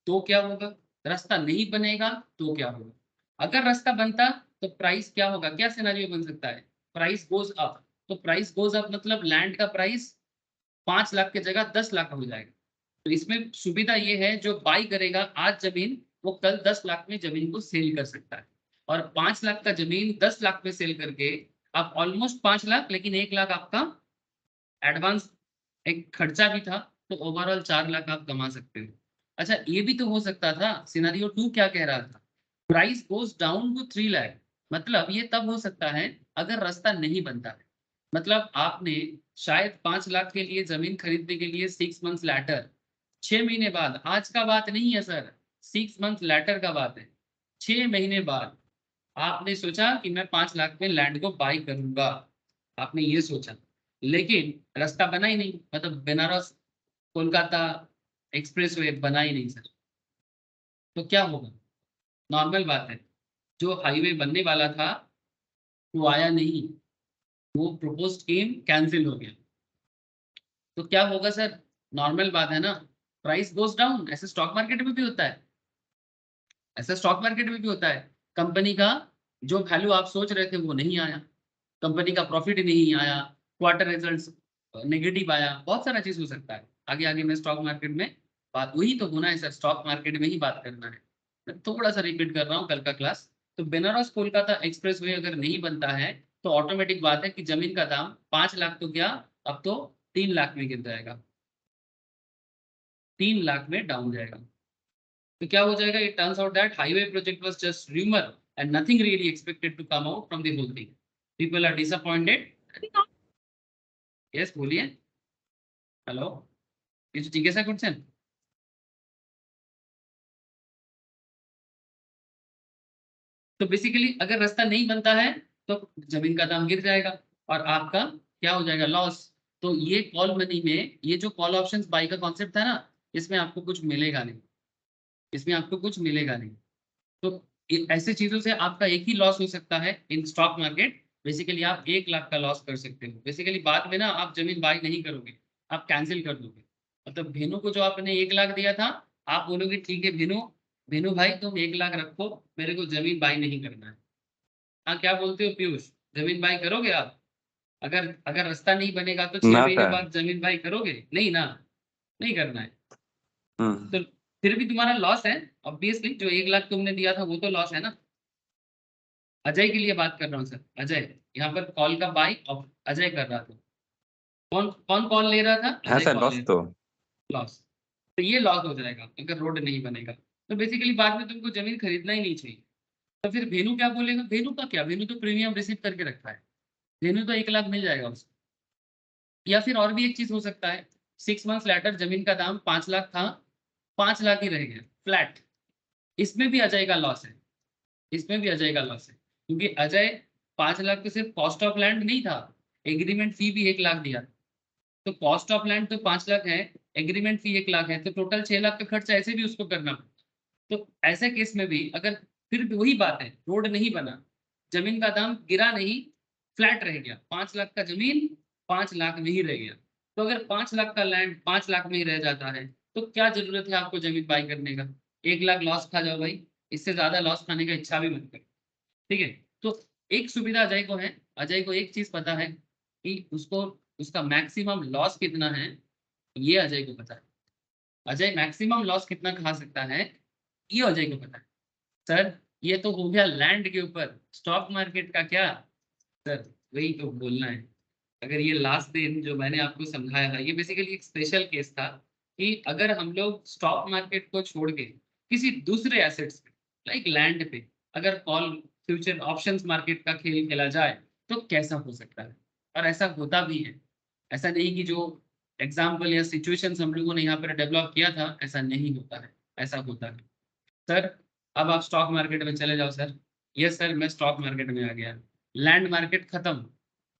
तो क्या होगा, रास्ता नहीं बनेगा तो क्या होगा। अगर रास्ता बनता तो प्राइस क्या होगा, क्या सिनेरियो बन सकता है, प्राइस गोज अप। तो प्राइस गोज अप मतलब लैंड का प्राइस 5 लाख की जगह 10 लाख हो जाएगा। तो इसमें सुविधा ये है, जो बाई करेगा आज जमीन, वो कल 10 लाख में जमीन को सेल कर सकता है। और 5 लाख का जमीन 10 लाख में सेल करके आप ऑलमोस्ट 5 लाख, लेकिन 1 लाख आपका एडवांस एक खर्चा भी था, तो ओवरऑल 4 लाख आप कमा सकते हो। अच्छा, ये भी तो हो सकता था, सिनेरियो 2 क्या कह रहा था, price goes down to 3 lakh. मतलब ये तब हो सकता है अगर रास्ता नहीं बनता है, मतलब आपने शायद 5 लाख के लिए जमीन खरीदने के लिए 6 मंथ्स लैटर, 6 महीने बाद, आज का बात नहीं है सर, 6 मंथ लैटर का बात है, 6 महीने बाद आपने सोचा कि मैं 5 लाख में लैंड को बाई करूंगा, आपने ये सोचा, लेकिन रास्ता बना ही नहीं, मतलब बनारस कोलकाता एक्सप्रेसवे बना ही नहीं सर। तो क्या होगा, नॉर्मल बात है, जो हाईवे बनने वाला था वो आया नहीं, वो प्रपोज्ड स्कीम कैंसिल हो गया। तो क्या होगा सर, नॉर्मल बात है ना, प्राइस गोज डाउन। ऐसे स्टॉक मार्केट में भी होता है, ऐसा स्टॉक मार्केट में भी होता है, कंपनी का जो वैल्यू आप सोच रहे थे वो नहीं आया, कंपनी का प्रॉफिट नहीं आया, क्वार्टर रिजल्ट्स नेगेटिव आया, बहुत सारा चीज हो सकता है। आगे आगे मैं स्टॉक मार्केट में बात, वही तो होना है सर, स्टॉक मार्केट में ही बात करना है। मैं थोड़ा सा रिपीट कर रहा हूँ कल का क्लास। तो बनारस कोलकाता एक्सप्रेसवे अगर नहीं बनता है तो ऑटोमेटिक बात है कि जमीन का दाम 5 लाख तो क्या, अब तो 3 लाख में गिर जाएगा, 3 लाख में डाउन जाएगा। तो क्या हो जाएगा, it turns out that highway project was just rumour and nothing really expected to come out from the whole thing. People are disappointed. Yes बोलिए, हेलो, ये तो ठीक है सर क्वेश्चन। तो बेसिकली अगर रास्ता नहीं बनता है तो जमीन का दाम गिर जाएगा और आपका क्या हो जाएगा, लॉस। तो ये कॉल मनी में ये जो कॉल ऑप्शंस बाई का कॉन्सेप्ट था ना, इसमें आपको कुछ मिलेगा नहीं, इसमें आपको कुछ मिलेगा नहीं। तो ऐसे चीजों से आपका एक ही लॉस हो सकता है इन स्टॉक मार्केट। बेसिकली आप 1 लाख का लॉस कर सकते हो। बेसिकली बाद में ना आप जमीन बाई नहीं करोगे, आप कैंसिल कर दोगे। मतलब भेनू को जो आपने 1 लाख दिया था, आप बोलोगे ठीक है भेनू, भेनू भाई तुम 1 लाख रखो, मेरे को जमीन बाई नहीं करना है। हाँ क्या बोलते हो पीयूष, जमीन बाई करोगे आप? अगर अगर रास्ता नहीं बनेगा तो 6 ना महीने सर। बाद जमीन बाई करोगे? नहीं ना, नहीं करना है। हम्म। तो फिर भी तुम्हारा लॉस है ऑब्वियसली, जो 1 लाख तुमने दिया था वो तो लॉस है ना। अजय के लिए बात कर रहा हूँ सर, अजय यहाँ पर कॉल का बाई अजय कर रहा था। कौन कौन कॉल ले रहा था? हाँ अजय सर, कॉल ले लॉस रहा तो। था, लॉस। तो ये लॉस हो जाएगा अगर रोड नहीं बनेगा। तो बेसिकली बाद में तुमको जमीन खरीदना ही नहीं चाहिए। तो फिर भेनू क्या बोलेगा? भेनू का क्या, भेनू तो प्रीमियम रिसीव करके रखा है, भेनू तो 1 लाख मिल जाएगा उसको। या फिर और भी एक चीज हो सकता है, 6 मंथ्स लेटर जमीन का दाम 5 लाख था, 5 लाख ही रह गया फ्लैट। इसमें भी अजय का लॉस है, इसमें भी अजय का लॉस है, क्योंकि अजय 5 लाख तो सिर्फ कॉस्ट ऑफ लैंड नहीं था, एग्रीमेंट फी भी 1 लाख दिया। तो कॉस्ट ऑफ लैंड तो 5 लाख है, एग्रीमेंट फी 1 लाख है, तो टोटल 6 लाख का खर्चा ऐसे भी उसको करना पड़ता। तो ऐसे केस में भी अगर फिर भी वही बात है, रोड नहीं बना, जमीन का दाम गिरा नहीं, फ्लैट रह गया, 5 लाख का जमीन 5 लाख में ही रह गया। तो अगर 5 लाख का लैंड 5 लाख में ही रह जाता है, तो क्या जरूरत है आपको जमीन बाई करने का? 1 लाख लॉस खा जाओ भाई, इससे ज्यादा लॉस खाने का इच्छा भी मत करो। ठीक है। तो एक सुविधा अजय को है, अजय को एक चीज पता है कि उसको उसका मैक्सिमम लॉस कितना है, ये अजय को पता है। अजय मैक्सिमम लॉस कितना खा सकता है, ये अजय को पता है। सर ये तो हो गया लैंड के ऊपर, स्टॉक मार्केट का क्या? सर वही तो बोलना है। अगर ये लास्ट दिन जो मैंने आपको समझाया था, ये बेसिकली एक स्पेशल केस था कि अगर हम लोग स्टॉक मार्केट को छोड़ के किसी दूसरे एसेट्स पे लाइक लैंड पे अगर कॉल फ्यूचर ऑप्शंस मार्केट का खेल खेला जाए तो कैसा हो सकता है। और ऐसा होता भी है, ऐसा नहीं कि जो एग्जाम्पल या सिचुएशंस हम लोगों ने यहाँ पर डेवलप किया था ऐसा नहीं होता है, ऐसा होता है। सर अब आप स्टॉक मार्केट में चले जाओ सर। यस सर मैं स्टॉक मार्केट में आ गया। लैंड मार्केट खत्म,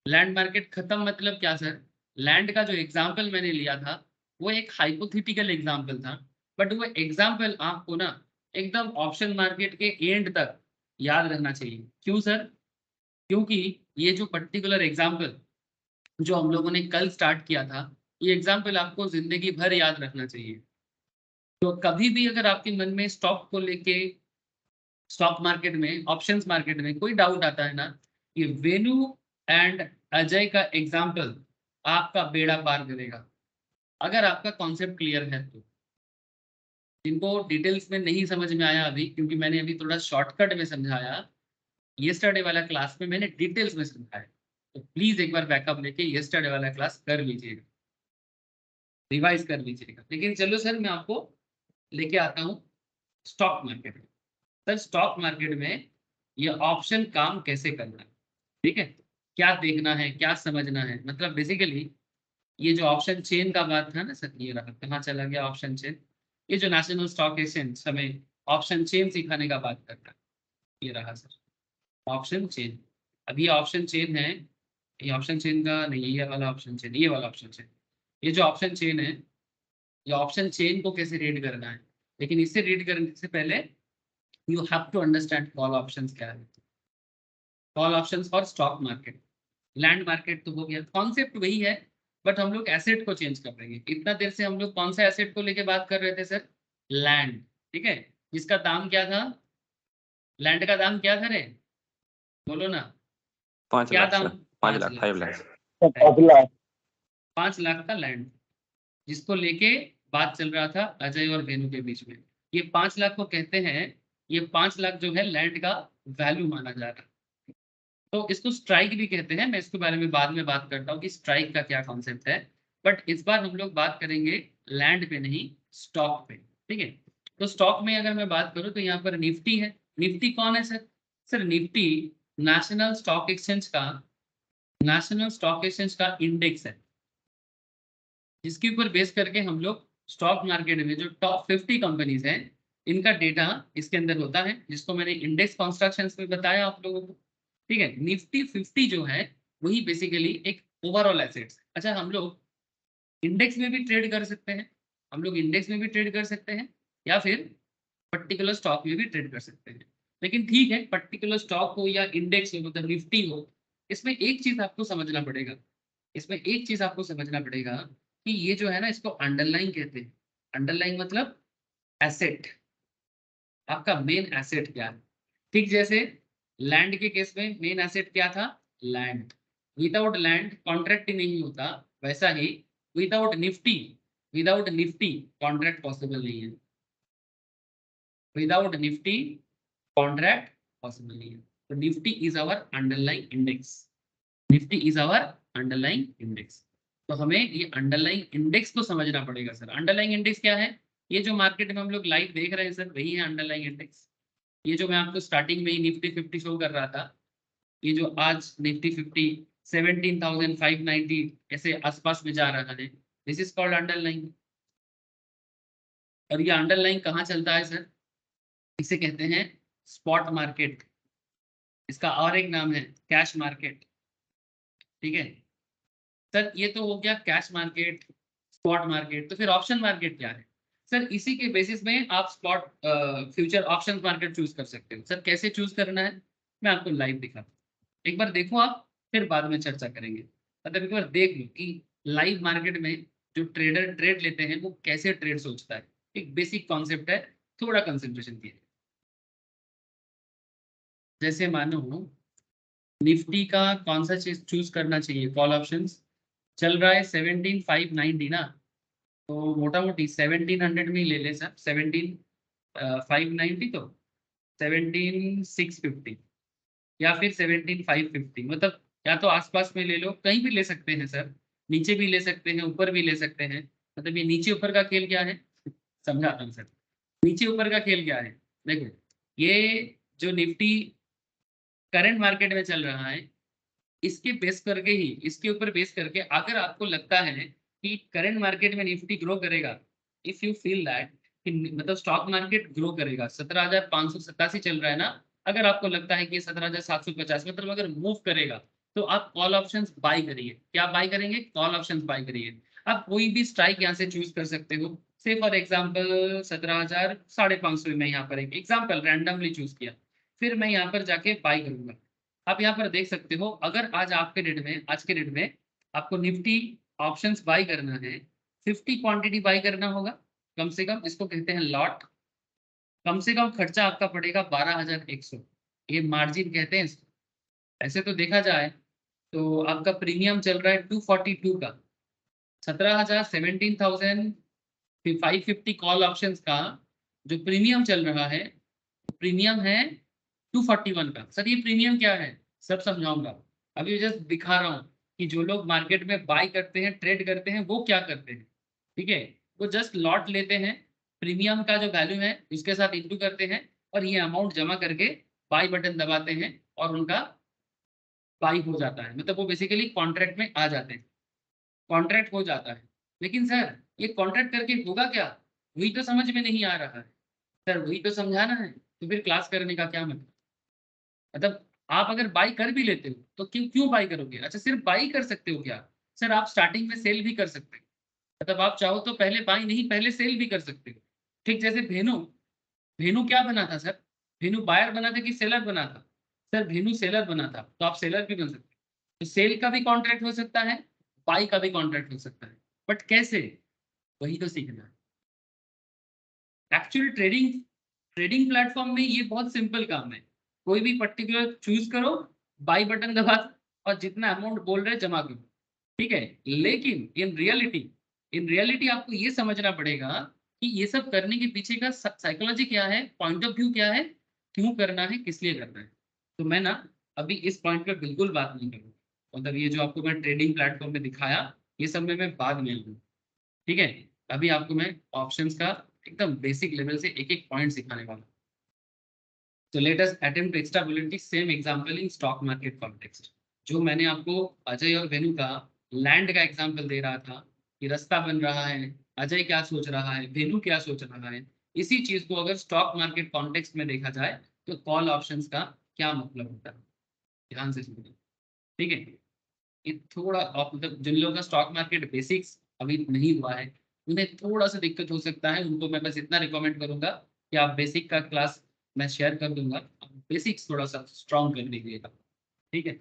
लैंड मार्केट खत्म मतलब क्या सर? लैंड का जो एग्जाम्पल मैंने लिया था वो एक हाइपोथेटिकल एग्जाम्पल था, बट वो एग्जाम्पल आपको ना एकदम ऑप्शन मार्केट के एंड तक याद रहना चाहिए। क्यों सर? क्योंकि ये जो पर्टिकुलर एग्जाम्पल जो हम लोगों ने कल स्टार्ट किया था, ये एग्जाम्पल आपको जिंदगी भर याद रखना चाहिए। तो कभी भी अगर आपके मन में स्टॉक को लेके, स्टॉक मार्केट में, ऑप्शंस मार्केट में कोई डाउट आता है ना, ये वेनु एंड अजय का एग्जाम्पल आपका बेड़ा पार करेगा, अगर आपका कॉन्सेप्ट क्लियर है तो। जिनको डिटेल्स में नहीं समझ में आया अभी, क्योंकि मैंने अभी थोड़ा शॉर्टकट में समझाया, येस्टरडे वाला क्लास में मैंने डिटेल्स में समझाया, तो प्लीज एक बार बैकअप लेके येस्टरडे वाला क्लास कर लीजिएगा, रिवाइज कर लीजिएगा। लेकिन चलो सर मैं आपको लेके आता हूँ स्टॉक मार्केट में। सर स्टॉक मार्केट में ये ऑप्शन काम कैसे करना है, ठीक है, क्या देखना है, क्या समझना है। मतलब बेसिकली ये जो ऑप्शन चेन का बात था ना सर, ये रहा, कहाँ चला गया ऑप्शन चेन? ये जो नेशनल स्टॉक एक्सचेंज हमें ऑप्शन चेन सिखाने का बात करता है, ये रहा सर ऑप्शन चेन। अब ये ऑप्शन चेन है, ये ऑप्शन चेन का नहीं, ये वाला ऑप्शन चेन, ये वाला ऑप्शन चेन। ये जो ऑप्शन चेन है, ये ऑप्शन चेन को कैसे रीड करना है, लेकिन इससे रीड करने से पहले you have to understand call options क्या है। Call options for stock market, land market तो हो गया, कॉन्सेप्ट वही है, बट हम लोग एसेट को चेंज कर रहे हैं। इतना देर से हम लोग कौन सा एसेट को लेके बात कर रहे थे सर? लैंड, ठीक है, जिसका दाम क्या था? लैंड का दाम क्या था रे, बोलो ना, 5 क्या लाख दाम? सर, 5 लाख, 5 लाख। 5 लाख का लैंड, जिसको लेके बात चल रहा था अजय और वेनु के बीच में। ये 5 लाख को कहते हैं, ये 5 लाख जो है लैंड का वैल्यू माना जा रहा है। तो इसको स्ट्राइक भी कहते हैं, मैं इसके बारे में बाद में बात करता हूँ कि स्ट्राइक का क्या कॉन्सेप्ट है। बट इस बार हम लोग बात करेंगे लैंड पे नहीं, स्टॉक पे, ठीक है। तो स्टॉक में अगर मैं बात करूँ तो यहाँ पर निफ्टी है। निफ्टी कौन है sir? Sir Nifty national stock exchange का, नेशनल स्टॉक एक्सचेंज का इंडेक्स है, जिसके ऊपर बेस करके हम लोग स्टॉक मार्केट में जो टॉप 50 कंपनीज हैं इनका डेटा इसके अंदर होता है, जिसको मैंने इंडेक्स कॉन्स्ट्रक्शंस में बताया आप लोगों को। ठीक है, निफ्टी 50 जो है वही बेसिकली एक ओवरऑल एसेट्स। अच्छा, हम लोग इंडेक्स में भी ट्रेड कर सकते हैं, हम लोग इंडेक्स में भी ट्रेड कर सकते हैं, या फिर पर्टिकुलर स्टॉक में भी ट्रेड कर सकते हैं। लेकिन ठीक है, पर्टिकुलर स्टॉक हो या इंडेक्स हो, मतलब निफ्टी हो, इसमें एक चीज आपको समझना पड़ेगा, इसमें एक चीज आपको समझना पड़ेगा कि ये जो है ना, इसको अंडरलाइन कहते हैं। अंडरलाइन मतलब एसेट, आपका मेन एसेट क्या है। ठीक जैसे लैंड के केस में मेन एसेट क्या था, लैंड। विदाउट लैंड कॉन्ट्रैक्ट ही नहीं होता, वैसा ही विदाउट निफ्टी कॉन्ट्रैक्ट पॉसिबल नहीं है, विदाउट निफ्टी कॉन्ट्रैक्ट पॉसिबल नहीं है। तो Nifty is our underline index, Nifty is our underline index. तो हमें ये अंडरलाइन इंडेक्स को समझना पड़ेगा सर। अंडरलाइन इंडेक्स क्या है, ये जो मार्केट में हम लोग लाइव देख रहे हैं सर, वही है अंडरलाइन इंडेक्स। ये जो मैं आपको स्टार्टिंग में ही निफ्टी 50 शो कर रहा था, ये जो आज निफ्टी 50 17,590 ऐसे आसपास में जा रहा है, दिस इज कॉल्ड अंडरलाइन। और ये अंडरलाइन कहाँ चलता है सर, इसे कहते हैं स्पॉट मार्केट, इसका और एक नाम है कैश मार्केट। ठीक है सर, ये तो हो गया कैश मार्केट, स्पॉट मार्केट। तो फिर ऑप्शन मार्केट क्या है सर, इसी के बेसिस में आप spot future option market choose कर सकते हो। सर कैसे चूज करना है, मैं आपको लाइव दिखाता हूँ, एक बार देखो आप, फिर बाद में चर्चा करेंगे। मतलब एक बार देख लो कि लाइव मार्केट में जो ट्रेडर ट्रेड लेते हैं वो कैसे ट्रेड सोचता है। एक बेसिक कॉन्सेप्ट है, थोड़ा कंसेंट्रेशन दिए। जैसे मानो निफ्टी का कौन सा चीज चूज करना चाहिए, कॉल ऑप्शंस चल रहा है 17,590 ना, तो मोटा मोटी 1700 में ही ले ले सर, 17,590 तो 17,650 या फिर 17,550, मतलब या तो आसपास में ले लो, कहीं भी ले सकते हैं सर, नीचे भी ले सकते हैं, ऊपर भी ले सकते हैं। मतलब ये नीचे ऊपर का खेल क्या है, समझाता हूँ सर। नीचे ऊपर का खेल क्या है, देखो ये जो निफ्टी करंट मार्केट में चल रहा है, इसके बेस करके ही, इसके ऊपर बेस करके अगर आपको लगता है कि करंट मार्केट में निफ्टी ग्रो करेगा, इफ यू फील दैट कि मतलब स्टॉक मार्केट ग्रो करेगा, 17,587 चल रहा है ना, अगर आपको लगता है कि 17,750 मतलब अगर मूव करेगा, तो आप कॉल ऑप्शंस बाय करिए। क्या बाय करेंगे, कॉल ऑप्शंस बाय करिए। आप कोई भी स्ट्राइक यहाँ से चूज कर सकते हो, से फॉर एग्जाम्पल 17,550 में यहाँ पर एक एग्जाम्पल रैंडमली चूज किया, फिर मैं यहाँ पर जाके बाय करूंगा। आप यहाँ पर देख सकते हो, अगर आज आपके डेट में, आज के डेट में आपको निफ्टी ऑप्शंस बाय करना है, 50 क्वांटिटी बाय करना होगा कम से कम, इसको कहते हैं लॉट। कम से कम खर्चा आपका पड़ेगा 12,100, ये मार्जिन कहते हैं इसको। ऐसे तो देखा जाए तो आपका प्रीमियम चल रहा है 242 का, 17,000 17,550 कॉल ऑप्शंस का जो प्रीमियम चल रहा है, प्रीमियम है 241 का। सर ये प्रीमियम क्या है, सब समझाऊंगा, अभी जस्ट दिखा रहा हूँ कि जो लोग मार्केट में बाय करते हैं, ट्रेड करते हैं, वो क्या करते हैं। ठीक है, वो जस्ट लॉट लेते हैं, प्रीमियम का जो वैल्यू है उसके साथ इंटू करते हैं, और ये अमाउंट जमा करके बाय बटन दबाते हैं, और उनका बाई हो जाता है, मतलब वो बेसिकली कॉन्ट्रैक्ट में आ जाते हैं, कॉन्ट्रैक्ट हो जाता है। लेकिन सर ये कॉन्ट्रैक्ट करके होगा क्या, वही तो समझ में नहीं आ रहा है सर, वही तो समझाना है। तो फिर क्लास करने का क्या मतलब आप अगर बाई कर भी लेते हो तो क्यों क्यों बाई करोगे। अच्छा, सिर्फ बाई कर सकते हो क्या, सर आप स्टार्टिंग में सेल भी कर सकते हो, मतलब आप चाहो तो पहले बाई नहीं, पहले सेल भी कर सकते हो। ठीक जैसे भेनु, भेनु क्या बना था सर, भेनु बायर बना था कि सेलर बना था, सर भेनु सेलर बना था, तो आप सेलर भी बन सकते हो। तो सेल का भी कॉन्ट्रैक्ट हो सकता है, बाई का भी कॉन्ट्रैक्ट हो सकता है, बट कैसे, वही तो सीखना है। एक्चुअली ट्रेडिंग ट्रेडिंग प्लेटफॉर्म में ये बहुत सिंपल काम है, कोई भी पर्टिकुलर चूज करो, बाई बटन दबा दो, और जितना अमाउंट बोल रहे जमा करो। ठीक है, लेकिन इन रियलिटी आपको ये समझना पड़ेगा कि ये सब करने के पीछे का साइकोलॉजी क्या है, पॉइंट ऑफ व्यू क्या है, क्यों करना है, किस लिए करना है। तो मैं ना अभी इस पॉइंट पे बिल्कुल बात नहीं करूँगा, मतलब ये जो आपको मैं ट्रेडिंग प्लेटफॉर्म में दिखाया, ये सब में मैं बाद में आऊँगा। ठीक है, अभी आपको मैं ऑप्शंस का एकदम बेसिक लेवल से एक एक पॉइंट सिखाने वाला हूं। So let us attempt to extrapolate the same example in stock market context. जो मैंने आपको अजय और वेनु का लैंड का एग्जांपल दे रहा था कि रास्ता बन रहा है, अजय क्या सोच रहा है, वेनु क्या सोच रहा है, इसी चीज को अगर स्टॉक मार्केट कॉन्टेक्स्ट में देखा जाए तो कॉल ऑप्शंस का क्या मतलब होता है, ध्यान से सुनिए, ठीक है। ये थोड़ा मतलब जिन लोगों का स्टॉक मार्केट बेसिक्स अभी नहीं हुआ है उन्हें थोड़ा सा दिक्कत हो सकता है, उनको मैं बस इतना रिकमेंड करूंगा कि आप बेसिक का क्लास मैं शेयर कर दूंगा, बेसिक्स थोड़ा सा स्ट्रॉन्ग कर लीजिएगा, ठीक है।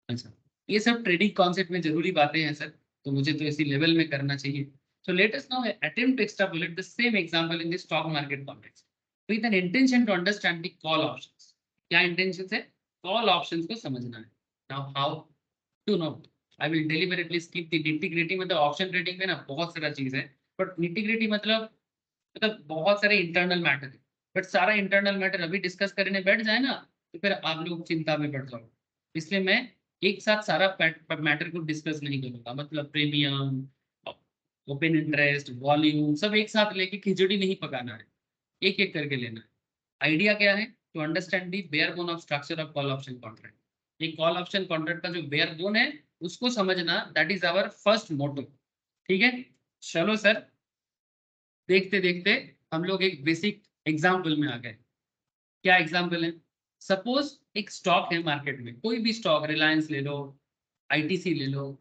अच्छा, ये सब ट्रेडिंग कॉन्सेप्ट में जरूरी बातें हैं सर, तो मुझे तो इसी लेवल में करना चाहिए। So let us now attempt to extrapolate the same example in the stock market context with an intention to understand the call options. क्या intention है? Call options को समझना है। Now how to know? I will deliberately skip the nitty-gritty, मतलब option trading में ना बहुत सारा चीज है, बट nitty-gritty मतलब बहुत सारे इंटरनल मैटर है, बट सारा इंटरनल मैटर अभी डिस्कस करने बैठ जाए ना तो फिर आप लोग चिंता में पड़ जाओ, इसलिए मैं एक साथ सारा मैटर को डिस्कस नहीं करूंगा, मतलब प्रीमियम, ओपन इंटरेस्ट, वॉल्यूम सब एक साथ लेके खिचड़ी नहीं पकाना है, एक एक करके लेना है। आइडिया क्या है? To understand the bare bone of structure of call option contract. ये कॉल ऑप्शन कॉन्ट्रैक्ट का जो बेयर बोन है उसको समझना, that is our first motto, ठीक है। चलो सर, देखते देखते हम लोग एक बेसिक एग्जाम्पल में आ गए। क्या एग्जाम्पल है? सपोज एक स्टॉक है मार्केट में, कोई भी स्टॉक, रिलायंस ले लो, आईटीसी ले लो,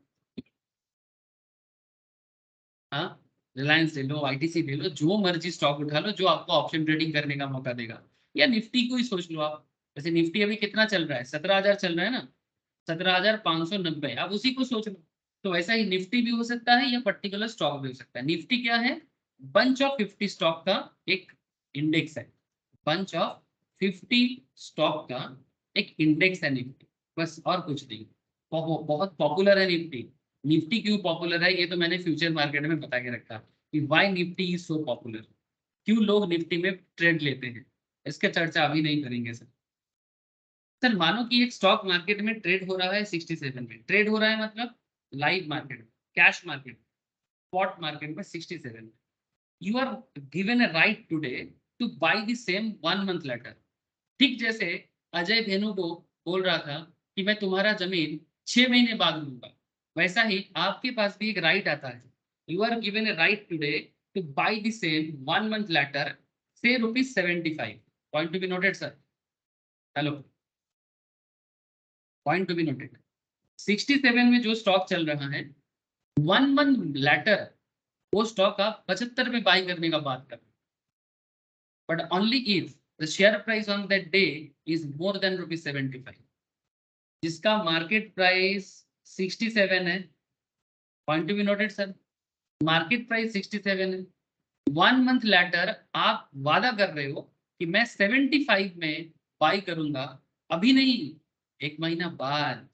हाँ रिलायंस ले लो, आईटीसी ले लो, जो मर्जी स्टॉक उठा लो जो आपको ऑप्शन ट्रेडिंग करने का मौका देगा। या निफ्टी को ही सोच लो आप, जैसे निफ्टी अभी कितना चल रहा है, 17,000 चल रहा है ना, 17,590, आप उसी को सोच लो। तो वैसा ही निफ्टी भी हो सकता है या पर्टिकुलर स्टॉक भी हो सकता है। निफ्टी क्या है? बंच ऑफ 50 स्टॉक का एक इंडेक्स है, बंच ऑफ 50 स्टॉक का एक इंडेक्स है निफ्टी, बस और कुछ नहीं। बहुत पॉपुलर है निफ्टी। निफ्टी क्यों पॉपुलर है ये तो मैंने फ्यूचर मार्केट में बता के रखा कि why Nifty is so popular, क्यों लोग निफ्टी में ट्रेड लेते हैं, इसका चर्चा अभी नहीं करेंगे सर। सर मानो कि एक स्टॉक मार्केट में ट्रेड हो रहा है 67 में, ट्रेड हो रहा है मतलब लाइव मार्केट में, कैश मार्केट, स्पॉट मार्केट में 67 में। You are given a right today to buy the same 1 month later. ठीक जैसे अजय भेनु को बोल रहा था कि मैं तुम्हारा जमीन 6 महीने बाद लूंगा, वैसा ही आपके पास भी एक राइट आता है। You are given a right today to buy the same 1 month later से ₹75। Point to be noted sir, hello, point to be noted. 67 में जो स्टॉक चल रहा है 1 मंथ लेटर, वो स्टॉक आप 75 में बाय करने का बात कर, but only if the share price on that day is more than ₹75, जिसका मार्केट प्राइस 67 है। Point to be noted sir, market price 67 है, 1 मंथ लेटर आप वादा कर रहे हो कि मैं 75 में बाई करूंगा, अभी नहीं, 1 महीना बाद,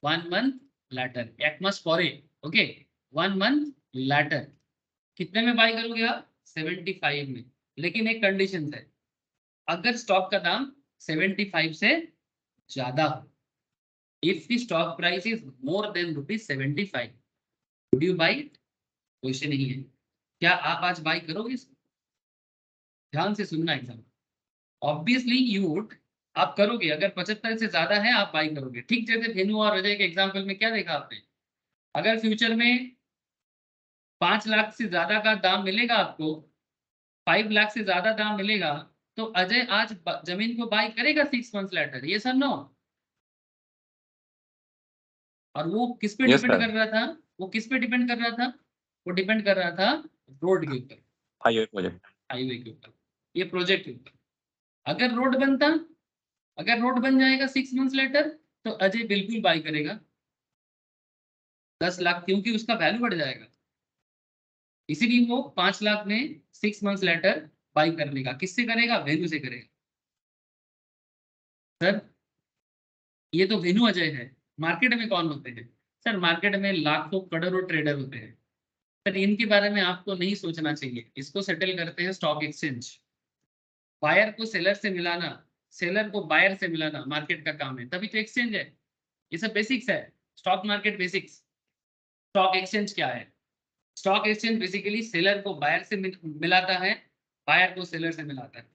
1 मंथ लेटर, एक मास परे, ओके, 1 मंथ लेटर कितने में बाई करोगे आप? 75 में, लेकिन एक कंडीशन है, अगर स्टॉक का दाम 75 से ज्यादा हो, if the stock price is more than ₹75, would you by it? Question नहीं है, क्या आप आज बाई करोगे इसको? ध्यान से सुनना एग्जाम, ऑब्वियसली यू वुड, आप करोगे, अगर 75 से ज्यादा है आप बाई करोगे। ठीक जैसे धेनु और अजय के एग्जाम्पल में क्या देखा आपने, अगर फ्यूचर में 5 लाख से ज्यादा का दाम मिलेगा आपको, 5 लाख से ज्यादा दाम मिलेगा, तो अजय आज जमीन को बाय करेगा 6 मंथ्स लेटर, ये सर नो। और वो किस पे Yes, डिपेंड sir. कर रहा था? वो किस पे डिपेंड कर रहा था? वो डिपेंड कर रहा था रोड के ऊपर, हाईवे प्रोजेक्ट। हाईवे के ऊपर, ये प्रोजेक्ट के ऊपर। अगर रोड बनता, अगर रोड बन जाएगा 6 मंथ्स लेटर, तो अजय बिल्कुल बाय करेगा 10 लाख, क्योंकि उसका वैल्यू बढ़ जाएगा, इसीलिए वो 5 लाख में 6 मंथ्स लेटर बाई करने का, किससे करेगा? वेन्यू से करेगा। सर ये तो वेन्यू अजय है, मार्केट में कौन होते हैं? सर मार्केट में लाखों करोड़ों ट्रेडर होते हैं सर, इनके बारे में आपको नहीं सोचना चाहिए, इसको सेटल करते हैं स्टॉक एक्सचेंज। बायर को सेलर से मिलाना, सेलर को बायर से मिलाना मार्केट का काम है, तभी तो एक्सचेंज है। ये सब बेसिक्स है, stock market basics. Stock exchange क्या है? स्टॉक एक्सचेंज बेसिकली सेलर को बायर से मिलाता है, बायर को सेलर से मिलाता है,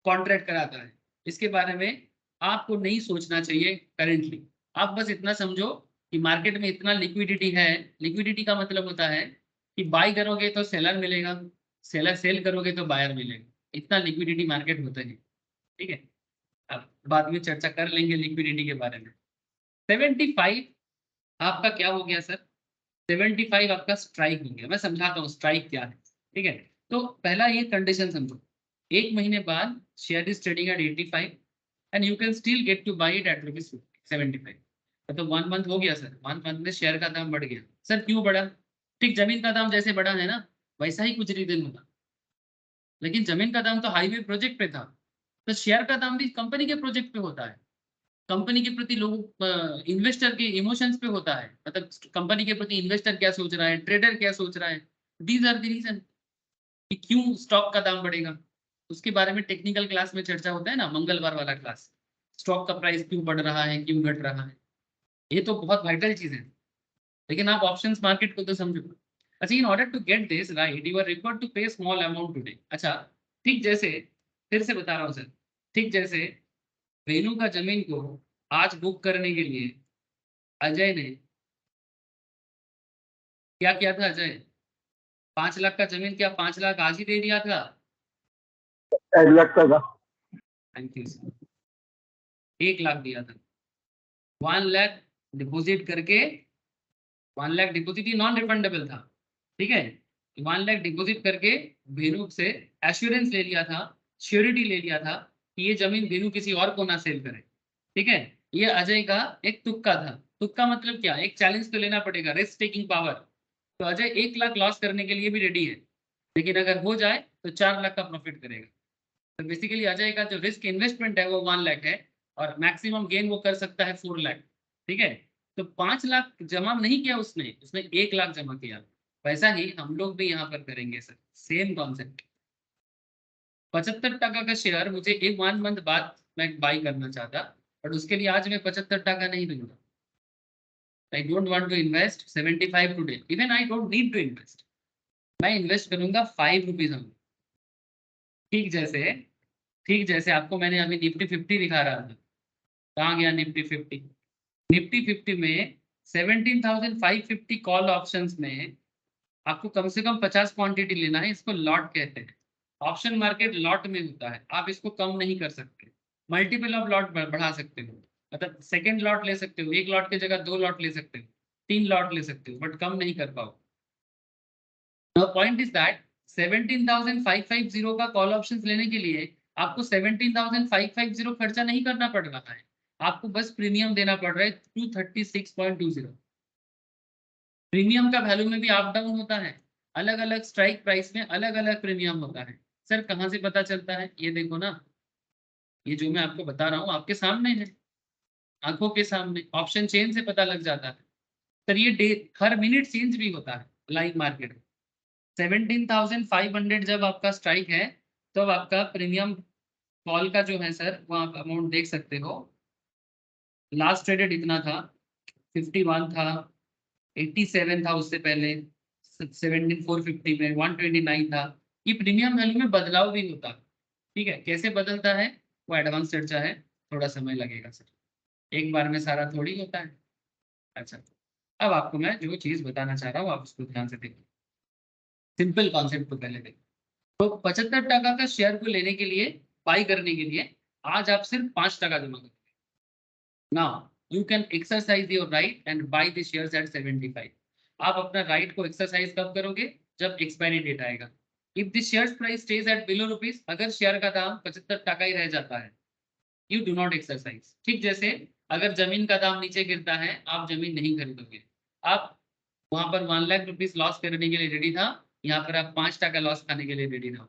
कॉन्ट्रैक्ट कराता है। इसके बारे में आपको नहीं सोचना चाहिए करेंटली, आप बस इतना समझो कि मार्केट में इतना लिक्विडिटी है। लिक्विडिटी का मतलब होता है कि बाई करोगे तो सेलर मिलेगा, सेलर सेल करोगे तो बायर मिलेगा, इतना लिक्विडिटी मार्केट होता है। ठीक है, अब बाद में चर्चा कर लेंगे लिक्विडिटी के बारे में। 75 आपका क्या हो गया सर? 75 आपका स्ट्राइक हो गया। मैं समझाता हूँ स्ट्राइक क्या है। ठीक है, तो पहला ये कंडीशन समझो, 1 महीने बाद share is trading at 85 and you can still get two by it at ₹75। तो 1 मंथ हो गया सर, 1 मंथ में शेयर का दाम बढ़ गया। सर क्यों बढ़ा? ठीक, जमीन का दाम जैसे बढ़ा है ना, वैसा ही कुछ रीजन होगा, लेकिन जमीन का दाम तो हाईवे प्रोजेक्ट पे था, तो शेयर का दाम भी कंपनी के प्रोजेक्ट पे होता है, कंपनी के प्रति लोगों इन्वेस्टर के इमोशंस पे होता है, मतलब कंपनी के प्रति इन्वेस्टर क्या सोच रहा है, ट्रेडर क्या सोच रहा है, दीज आर द रीजन कि क्यों स्टॉक का दाम बढ़ेगा। उसके बारे में टेक्निकल क्लास में चर्चा होता है ना, मंगलवार वाला क्लास, स्टॉक का प्राइस क्यों बढ़ रहा है, क्यों घट रहा है, ये तो बहुत वाइटल चीज है। लेकिन आप ऑप्शंस मार्केट को तो समझो। अच्छा, in order to get this right you are required to pay small amount today. अच्छा, ठीक जैसे, फिर से बता रहा हूँ सर, ठीक जैसे वेणु का जमीन को आज बुक करने के लिए अजय ने क्या किया था? अजय 5 लाख का जमीन, क्या 5 लाख आज ही दे दिया था? 1 लाख का था। थैंक यू सर, 1 लाख दिया था। 1 लाख डिपॉजिट करके, 1 लाख डिपॉजिट ही नॉन रिफंडेबल था। ठीक है, 1 लाख डिपॉजिट करके वेणु से एश्योरेंस ले लिया था, श्योरिटी ले लिया था कि ये जमीन वेणु किसी और को ना सेल करे। ठीक है, ये अजय का एक तुक्का था। तुक्का मतलब क्या? एक चैलेंज तो लेना पड़ेगा, रिस्क टेकिंग पावर। तो अजय 1 लाख लॉस करने के लिए भी रेडी है, लेकिन अगर हो जाए तो 4 लाख का प्रॉफिट करेगा। तो बेसिकली अजय का जो रिस्क इन्वेस्टमेंट है वो 1 लाख है, और मैक्सिमम गेन वो कर सकता है 4 लाख। ठीक है, तो 5 लाख जमा नहीं किया उसने, उसने 1 लाख जमा किया। वैसा ही हम लोग भी यहाँ पर करेंगे सर, सेम कॉन्सेप्ट। 75 का शेयर मुझे एक 1 मंथ बाद मैं बाई करना चाहता, बट उसके लिए आज मैं 75 नहीं दूंगा। I don't want to invest 75 today. Even I don't need to invest. मैं इन्वेस्ट करूंगा 5 रुपीज हम। ठीक जैसे आपको मैंने अभी निफ्टी 50 दिखा रहा था, कहाँ गया निफ्टी 50? निफ्टी 50 में 17,550 कॉल ऑप्शंस में आपको कम से कम 50 क्वांटिटी लेना है। इसको लॉट कहते हैं। ऑप्शन मार्केट लॉट में होता है, आप इसको कम नहीं कर सकते। मल्टीपल ऑफ लॉट बढ़ा सकते हो, मतलब सेकेंड लॉट ले सकते हो, 1 लॉट की जगह 2 लॉट ले सकते हो, 3 लॉट ले सकते हो, बट कम नहीं कर पाओ। The point is that 17,550 का कॉल ऑप्शंस लेने के लिए आपको 17,550 खर्चा नहीं करना पड़ रहा है, आपको बस प्रीमियम देना पड़ रहा है 236.20। प्रीमियम का वैल्यू में भी अप डाउन होता है, अलग अलग स्ट्राइक प्राइस में अलग अलग प्रीमियम होता है। सर कहाँ से पता चलता है? ये देखो ना, ये जो मैं आपको बता रहा हूँ आपके सामने है, आंखों के सामने ऑप्शन चेन से पता लग जाता है। सर ये डे हर मिनट चेंज भी होता है लाइव मार्केट में। 17,500 जब आपका स्ट्राइक है, तो अब आपका प्रीमियम कॉल का जो है सर, वो आप अमाउंट देख सकते हो। लास्ट ट्रेडेड इतना था, 51 था, 87 था, उससे पहले 17,450 में 129 था। ये प्रीमियम वैल्यू में बदलाव भी होता है। ठीक है, कैसे बदलता है वो एडवांस चर्चा है, थोड़ा समय लगेगा सर, एक बार में सारा थोड़ी होता है। अच्छा, अब आपको मैं जो चीज बताना चाह रहा हूँ आप उसको ध्यान से देखिए। सिंपल कॉन्सेप्ट को पहले देखिए। तो 75 का शेयर को लेने के लिए, बाई करने के लिए आज आप सिर्फ 5 जमा करोगे। Now you can exercise your right and buy the shares at 75। आप अपना राइट को एक्सरसाइज कब करोगे? जब एक्सपायरी डेट आएगा। If the share price stage at below rupees, अगर शेयर का दाम 75 ही रह जाता है, यू डू नॉट एक्सरसाइज। ठीक जैसे अगर जमीन का दाम नीचे गिरता है, आप जमीन नहीं खरीदोगे। आप वहां पर 1 लाख रुपीज लॉस करने के लिए रेडी था, यहाँ पर आप 5 लॉस खाने के लिए रेडी था।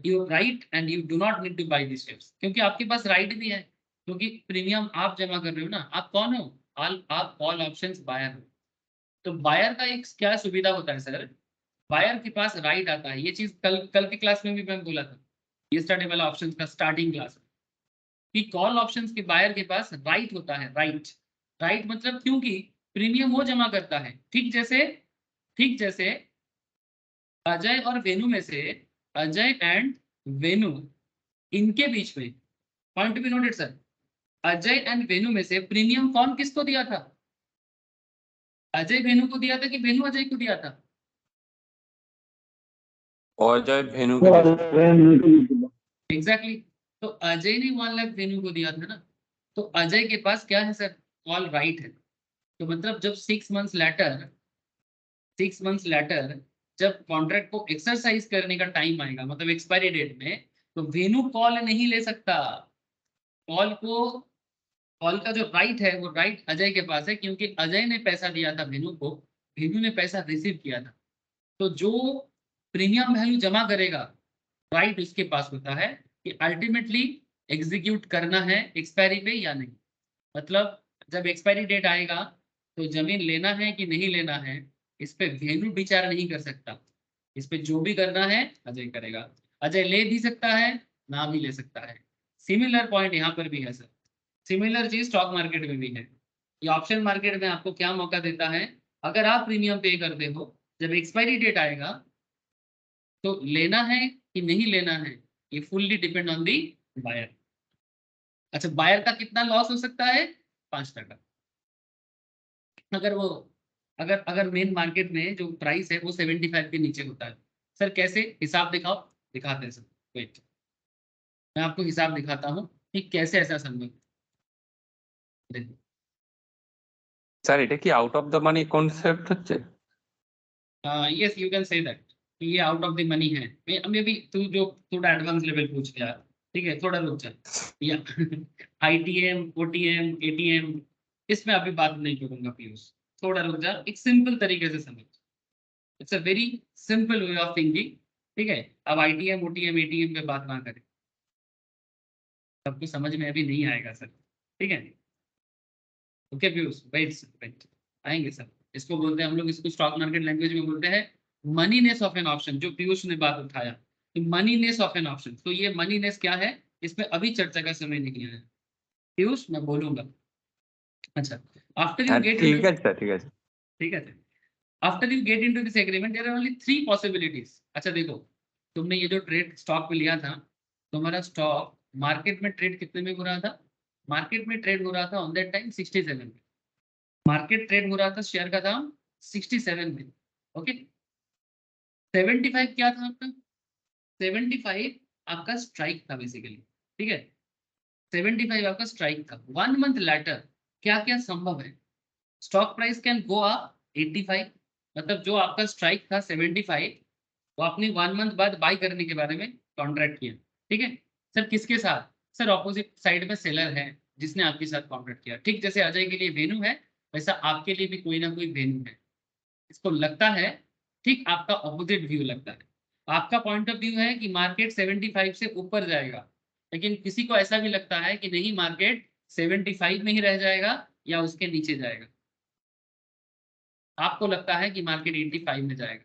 You right and you do not need two by this shares, क्योंकि आपके पास राइट भी है, क्योंकि प्रीमियम आप जमा कर रहे हो ना। आप कौन हो? आप ऑल ऑप्शंस बायर हो। तो बायर का एक क्या सुविधा होता है सर? बायर के पास राइट आता है। ये चीज कल की क्लास में भी मैं बोला था, यस्टरडे वाला ऑप्शंस का स्टार्टिंग क्लास, कि कॉल ऑप्शंस के बायर के पास राइट होता है। राइट मतलब क्योंकि प्रीमियम वो जमा करता है। ठीक जैसे अजय और वेनु में से, अजय एंड वेनु, इनके बीच में, point to be noted sir, Ajay and Venu में से प्रीमियम कौन किसको दिया था? अजय वेनु को दिया था कि वेनु अजय को दिया था? अजय भेनु को दिया। एग्जैक्टली तो अजय ने 1 लाख वेन्यू को दिया था ना, तो अजय के पास क्या है सर, कॉल राइट है। तो मतलब जब 6 मंथ्स लेटर जब कॉन्ट्रैक्ट को एक्सरसाइज करने का टाइम आएगा, मतलब एक्सपायरी डेट में, तो वेन्यू कॉल नहीं ले सकता। कॉल का जो राइट है वो राइट अजय के पास है, क्योंकि अजय ने पैसा दिया था वेन्यू को, वेन्यू ने पैसा रिसीव किया था। तो जो प्रीमियम वैल्यू जमा करेगा, राइट उसके पास होता है कि अल्टीमेटली एग्जीक्यूट करना है एक्सपायरी पे या नहीं। मतलब जब एक्सपायरी डेट आएगा तो जमीन लेना है कि नहीं लेना है, इस पे वेन्यू विचार नहीं कर सकता। इस पे जो भी करना है अजय करेगा। अजय ले भी सकता है, ना भी ले सकता है। सिमिलर पॉइंट यहाँ पर भी है सर, सिमिलर चीज स्टॉक मार्केट में भी है। ये ऑप्शन मार्केट में आपको क्या मौका देता है, अगर आप प्रीमियम पे करते हो, जब एक्सपायरी डेट आएगा तो लेना है कि नहीं लेना है, ये fully depend on the buyer. अच्छा, बायर का कितना लॉस हो सकता है, 5%। अगर मेन मार्केट में जो प्राइस है वो 75 के नीचे होता है। सर कैसे, हिसाब दिखाओ, दिखाते हैं सर, वेट मैं आपको हिसाब दिखाता हूँ कि कैसे ऐसा संभव। देखो স্যার এটা কি out of the money concept হচ্ছে? Yes you can say that, ये आउट ऑफ द मनी है। मैं अभी तू जो थोड़ा एडवांस लेवल पूछ लिया, ठीक है, थोड़ा रुक जा। या आईटीएम, ओटीएम, एटीएम, इसमें अभी बात नहीं करूंगा पीयूष, थोड़ा रुक जा, एक सिंपल तरीके से समझ। It's a very simple way of thinking, ठीक है। अब आईटीएम, ओटीएम, एटीएम पे बात ना करें, सबको समझ में अभी नहीं आएगा सर, ठीक है। ओके पीयूष, वेट आएंगे सर। इसको बोलते हैं हम लोग, इसको स्टॉक मार्केट लैंग्वेज में बोलते हैं मनीनेस ऑफ एन ऑप्शन, जो पीयूष ने बात उठाया कि मनीनेस ऑफ एन ऑप्शन। तो ये मनीनेस क्या है, इसमें अभी चर्चा का समय नहीं है पीयूष, मैं बोलूंगा। अच्छा, आफ्टर यू হ্যাঁ गेट ঠিক इनटू, আছে স্যার, ঠিক আছে। ठीक है, after you get into this agreement there are only 3 possibilities. अच्छा देखो, तुमने ये जो ट्रेड स्टॉक पे लिया था, तुम्हारा स्टॉक मार्केट में ट्रेड कितने में हो रहा था, मार्केट में ट्रेड हो रहा था ऑन दैट टाइम 67 में, मार्केट ट्रेड हो रहा था शेयर का दाम 67 में। ओके, 75 क्या था आपका, 75 आपका स्ट्राइक था बेसिकली, ठीक है। 75 आपका स्ट्राइक था। 1 मंथ लेटर क्या क्या संभव है, stock price can go up 85, मतलब जो आपका स्ट्राइक था 75, वो आपने 1 मंथ बाद बाय करने के बारे में कॉन्ट्रैक्ट किया, ठीक है। सर किसके साथ, सर ऑपोजिट साइड में सेलर है जिसने आपके साथ कॉन्ट्रैक्ट किया, ठीक जैसे अजय के लिए वेन्यू है, वैसा आपके लिए भी कोई ना कोई वेन्यू है। इसको लगता है, ठीक आपका ऑपोजिट व्यू लगता है, आपका पॉइंट ऑफ व्यू है कि मार्केट 75 से ऊपर जाएगा, लेकिन किसी को ऐसा भी लगता है कि नहीं, मार्केट 75 में ही रह जाएगा या उसके नीचे जाएगा। आपको लगता है कि मार्केट 85 में जाएगा,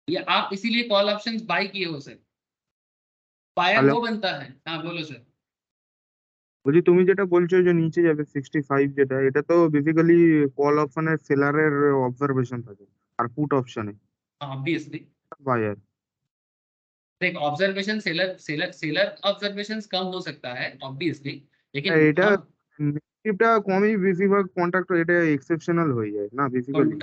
या आप इसीलिए कॉल ऑप्शंस बाय किए हो सर। बायर হ্যালো, वो बनता है, हाँ बोलो सर। বলছি তুমি যেটা বলছো যে নিচে যাবে 65, যেটা এটা তো বেসিক্যালি কল অপশনের সেলারের অবজারভেশন থাকে আর পুট অপশনে ऑब्वियसली বায়ার। देख, observation seller seller seller observations कम हो सकता है ऑब्वियसली, लेकिन এটা हम নেগেটিভটা কমই, বেশিরভাগ কন্ট্রাক্টর এটা এক্সেপশনাল হয়ে যায় না বেসিক্যালি।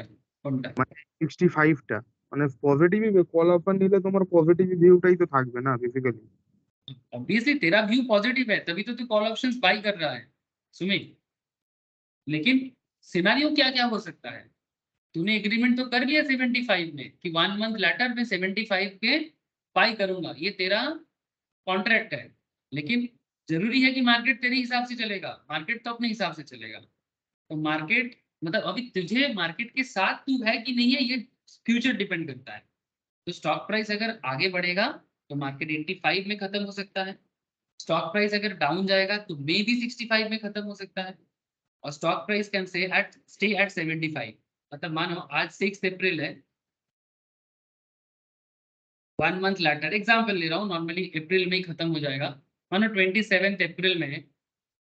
कौन মানে 65টা মানে পজিটিভই, কল অফার নিলে তোমার পজিটিভ ভিউটাই তো থাকবে না বেসিক্যালি। ऑब्वियसली तेरा व्यू पॉजिटिव है, तभी तो तू कॉल ऑप्शंस बाय कर रहा है सुमित। लेकिन सिनारियो क्या क्या हो सकता है, तूने एग्रीमेंट तो कर लिया 75 में कि 1 मंथ लेटर में 75 के बाय करूंगा, ये तेरा कॉन्ट्रैक्ट है। लेकिन जरूरी है कि मार्केट तेरे हिसाब से चलेगा, मार्केट तो अपने हिसाब से चलेगा। तो मार्केट मतलब अभी तुझे मार्केट के साथ तू है कि नहीं है, ये फ्यूचर डिपेंड करता है। तो स्टॉक प्राइस अगर आगे बढ़ेगा तो मार्केट 85 में खत्म हो सकता है, स्टॉक प्राइस अगर डाउन जाएगा तो मे बी 65 में खत्म हो सकता है, और stock price can stay at 75। मतलब मानो आज 6 अप्रैल है, 1 मंथ लेटर एग्जाम्पल ले रहा हूँ, नॉर्मली अप्रैल में ही खत्म हो जाएगा। मानो 27 अप्रैल में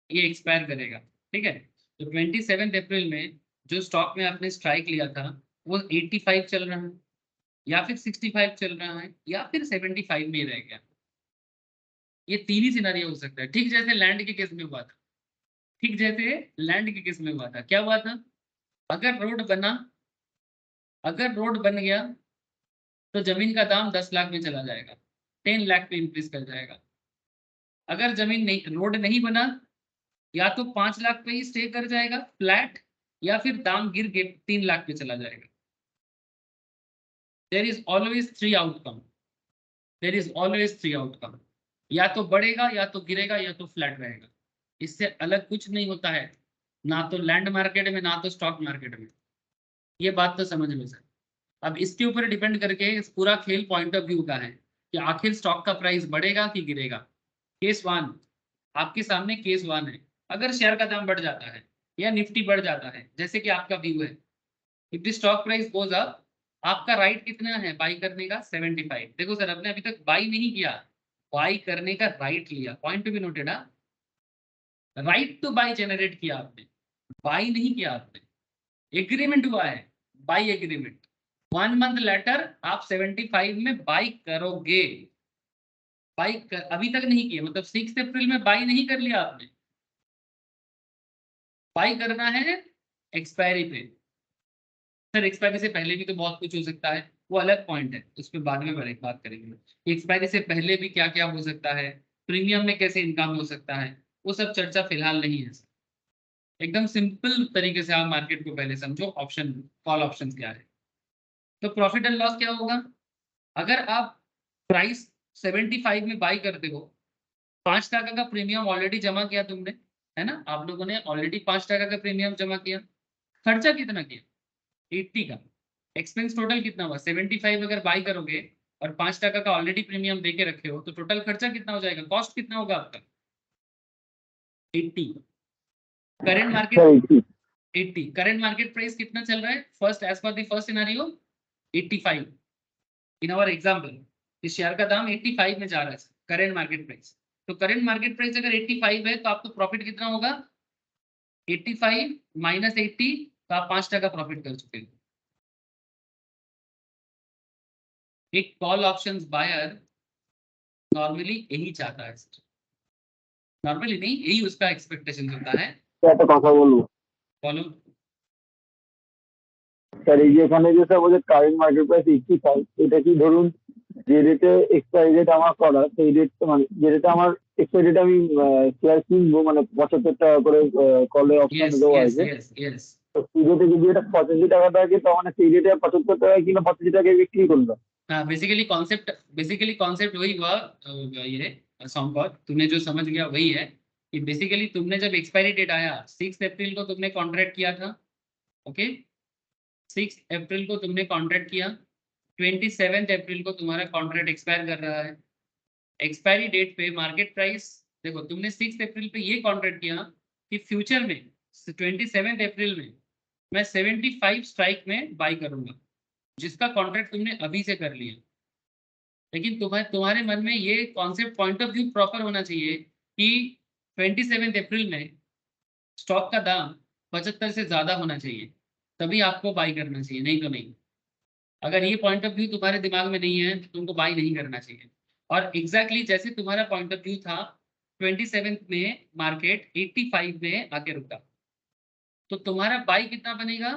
ये एक्सपायर करेगा, ठीक है। तो 27 अप्रैल में जो स्टॉक में आपने स्ट्राइक लिया था वो 85 चल रहा है, या फिर 65 चल रहा है, या फिर 75 में ही रह गया। ये 3 ही सिनारियो हो सकता है, ठीक जैसे लैंड के केस में हुआ था, ठीक जैसे लैंड के केस में हुआ था। क्या हुआ था, अगर रोड बना, अगर रोड बन गया तो जमीन का दाम 10 लाख में चला जाएगा, 10 लाख पे इंक्रीज कर जाएगा। अगर जमीन नहीं, रोड नहीं बना, या तो 5 लाख पे ही स्टे कर जाएगा फ्लैट, या फिर दाम गिर के 3 लाख पे चला जाएगा। There is always three outcome, there is always three outcome, या तो बढ़ेगा, या तो गिरेगा, या तो फ्लैट रहेगा। इससे अलग कुछ नहीं होता है, ना तो लैंड मार्केट में, ना तो स्टॉक मार्केट में। ये बात तो समझ लो सर। अब इसके ऊपर डिपेंड करके इस पूरा खेल पॉइंट ऑफ व्यू का है कि आखिर स्टॉक का प्राइस बढ़ेगा कि गिरेगा। केस वन, आपके सामने केस वन है। अगर शेयर का दाम बढ़ जाता है या निफ्टी बढ़ जाता है, जैसे कि आपका व्यू है, if the stock price goes up, आपका राइट कितना है बाई करने का? 75। देखो सर, आपने अभी तक बाई नहीं किया, बाई करने का राइट लिया। Point to be noted, right two by generate किया आपने, बाई नहीं किया आपने। एग्रीमेंट हुआ है, बाई एग्रीमेंट। 1 मंथ लेटर आप 75 में बाई करोगे। अभी तक नहीं किया, मतलब 6 अप्रैल में बाई नहीं कर लिया आपने, बाई करना है एक्सपायरी पे। सर एक्सपायरी से पहले भी तो बहुत कुछ हो सकता है, वो अलग पॉइंट है, उस पर बाद में बड़े बात करेंगे। एक्सपायरी से पहले भी क्या क्या हो सकता है, प्रीमियम में कैसे इनकम हो सकता है, वो सब चर्चा फिलहाल नहीं है। एकदम सिंपल तरीके से आप मार्केट को पहले समझो, ऑप्शन कॉल ऑप्शन क्या है। तो प्रॉफिट एंड लॉस क्या होगा? अगर आप प्राइस 75 में बाई करते हो, 5% का प्रीमियम ऑलरेडी जमा किया तुमने, है ना, आप लोगों ने ऑलरेडी 5% का प्रीमियम जमा किया। खर्चा कितना किया? 80 का। एक्सपेंस टोटल कितना हुआ? 75 अगर बाई करोगे और 5% का ऑलरेडी प्रीमियम दे के रखे हो, तो टोटल खर्चा कितना हो जाएगा? कॉस्ट कितना होगा आपका? 80। Current market 80, current market price कितना चल रहा है? First, as per the first scenario 85 in our example. इस शेयर का दाम 85 में जा रहा है करेंट मार्केट प्राइस। तो करेंट मार्केट प्राइस अगर 85 है, तो आपको प्रॉफिट कितना होगा? 85 माइनस 80, तो आप 5% प्रॉफिट कर चुके हो। एक कॉल ऑप्शंस बायर नॉर्मली यही चाहता है, नॉर्मली नहीं, यही उसका एक्सपेक्टेशन होता है। একটা কথা বলবো फॉलो স্যার, এই যে এখানে যে স্যার বলছে কারেন্ট মার্কেট প্রাইস 85, এটা কি ধরুন যে রেটে এক্সপায়ারি ডেট আমার করা, সেই রেট মানে যে রেটে আমার এক্সপায়ারি ডেট আমি শেয়ার কিনবো, মানে 75 টাকা করে কলে অপশনে यस দেওয়া यस আছে, यस यस তো সেই রেটে যদি এটা 85 টাকা থাকে, তার মানে সেই রেটে 75 টাকায় কিনা 85 টাকায় বিক্রি করলাম। हाँ, बेसिकली कॉन्सेप्ट वही हुआ। ये सॉन्ग तुमने जो समझ गया वही है कि बेसिकली तुमने जब एक्सपायरी डेट आया 6 अप्रैल को तुमने कॉन्ट्रैक्ट किया था, ओके, 6 अप्रैल को तुमने कॉन्ट्रैक्ट किया, 27 अप्रैल को तुम्हारा कॉन्ट्रैक्ट एक्सपायर कर रहा है। एक्सपायरी डेट पे मार्केट प्राइस, देखो तुमने 6 अप्रैल पे ये कॉन्ट्रैक्ट किया कि फ्यूचर में 27 अप्रैल में मैं 75 स्ट्राइक में बाई करूंगा, जिसका कॉन्ट्रैक्ट तुमने अभी से कर लिया। लेकिन तुम्हारे मन में ये concept point of view proper होना चाहिए कि 27 अप्रैल में स्टॉक का दाम 75 से ज़्यादा होना चाहिए, तभी आपको बाई करना चाहिए, नहीं तो नहीं। अगर ये पॉइंट ऑफ व्यू तुम्हारे दिमाग में नहीं है, तो तुमको बाई नहीं करना चाहिए। और एग्जैक्टली जैसे तुम्हारा पॉइंट ऑफ व्यू था, 27 में मार्केट 85 में आके रुका, तो तुम्हारा बाई कितना बनेगा?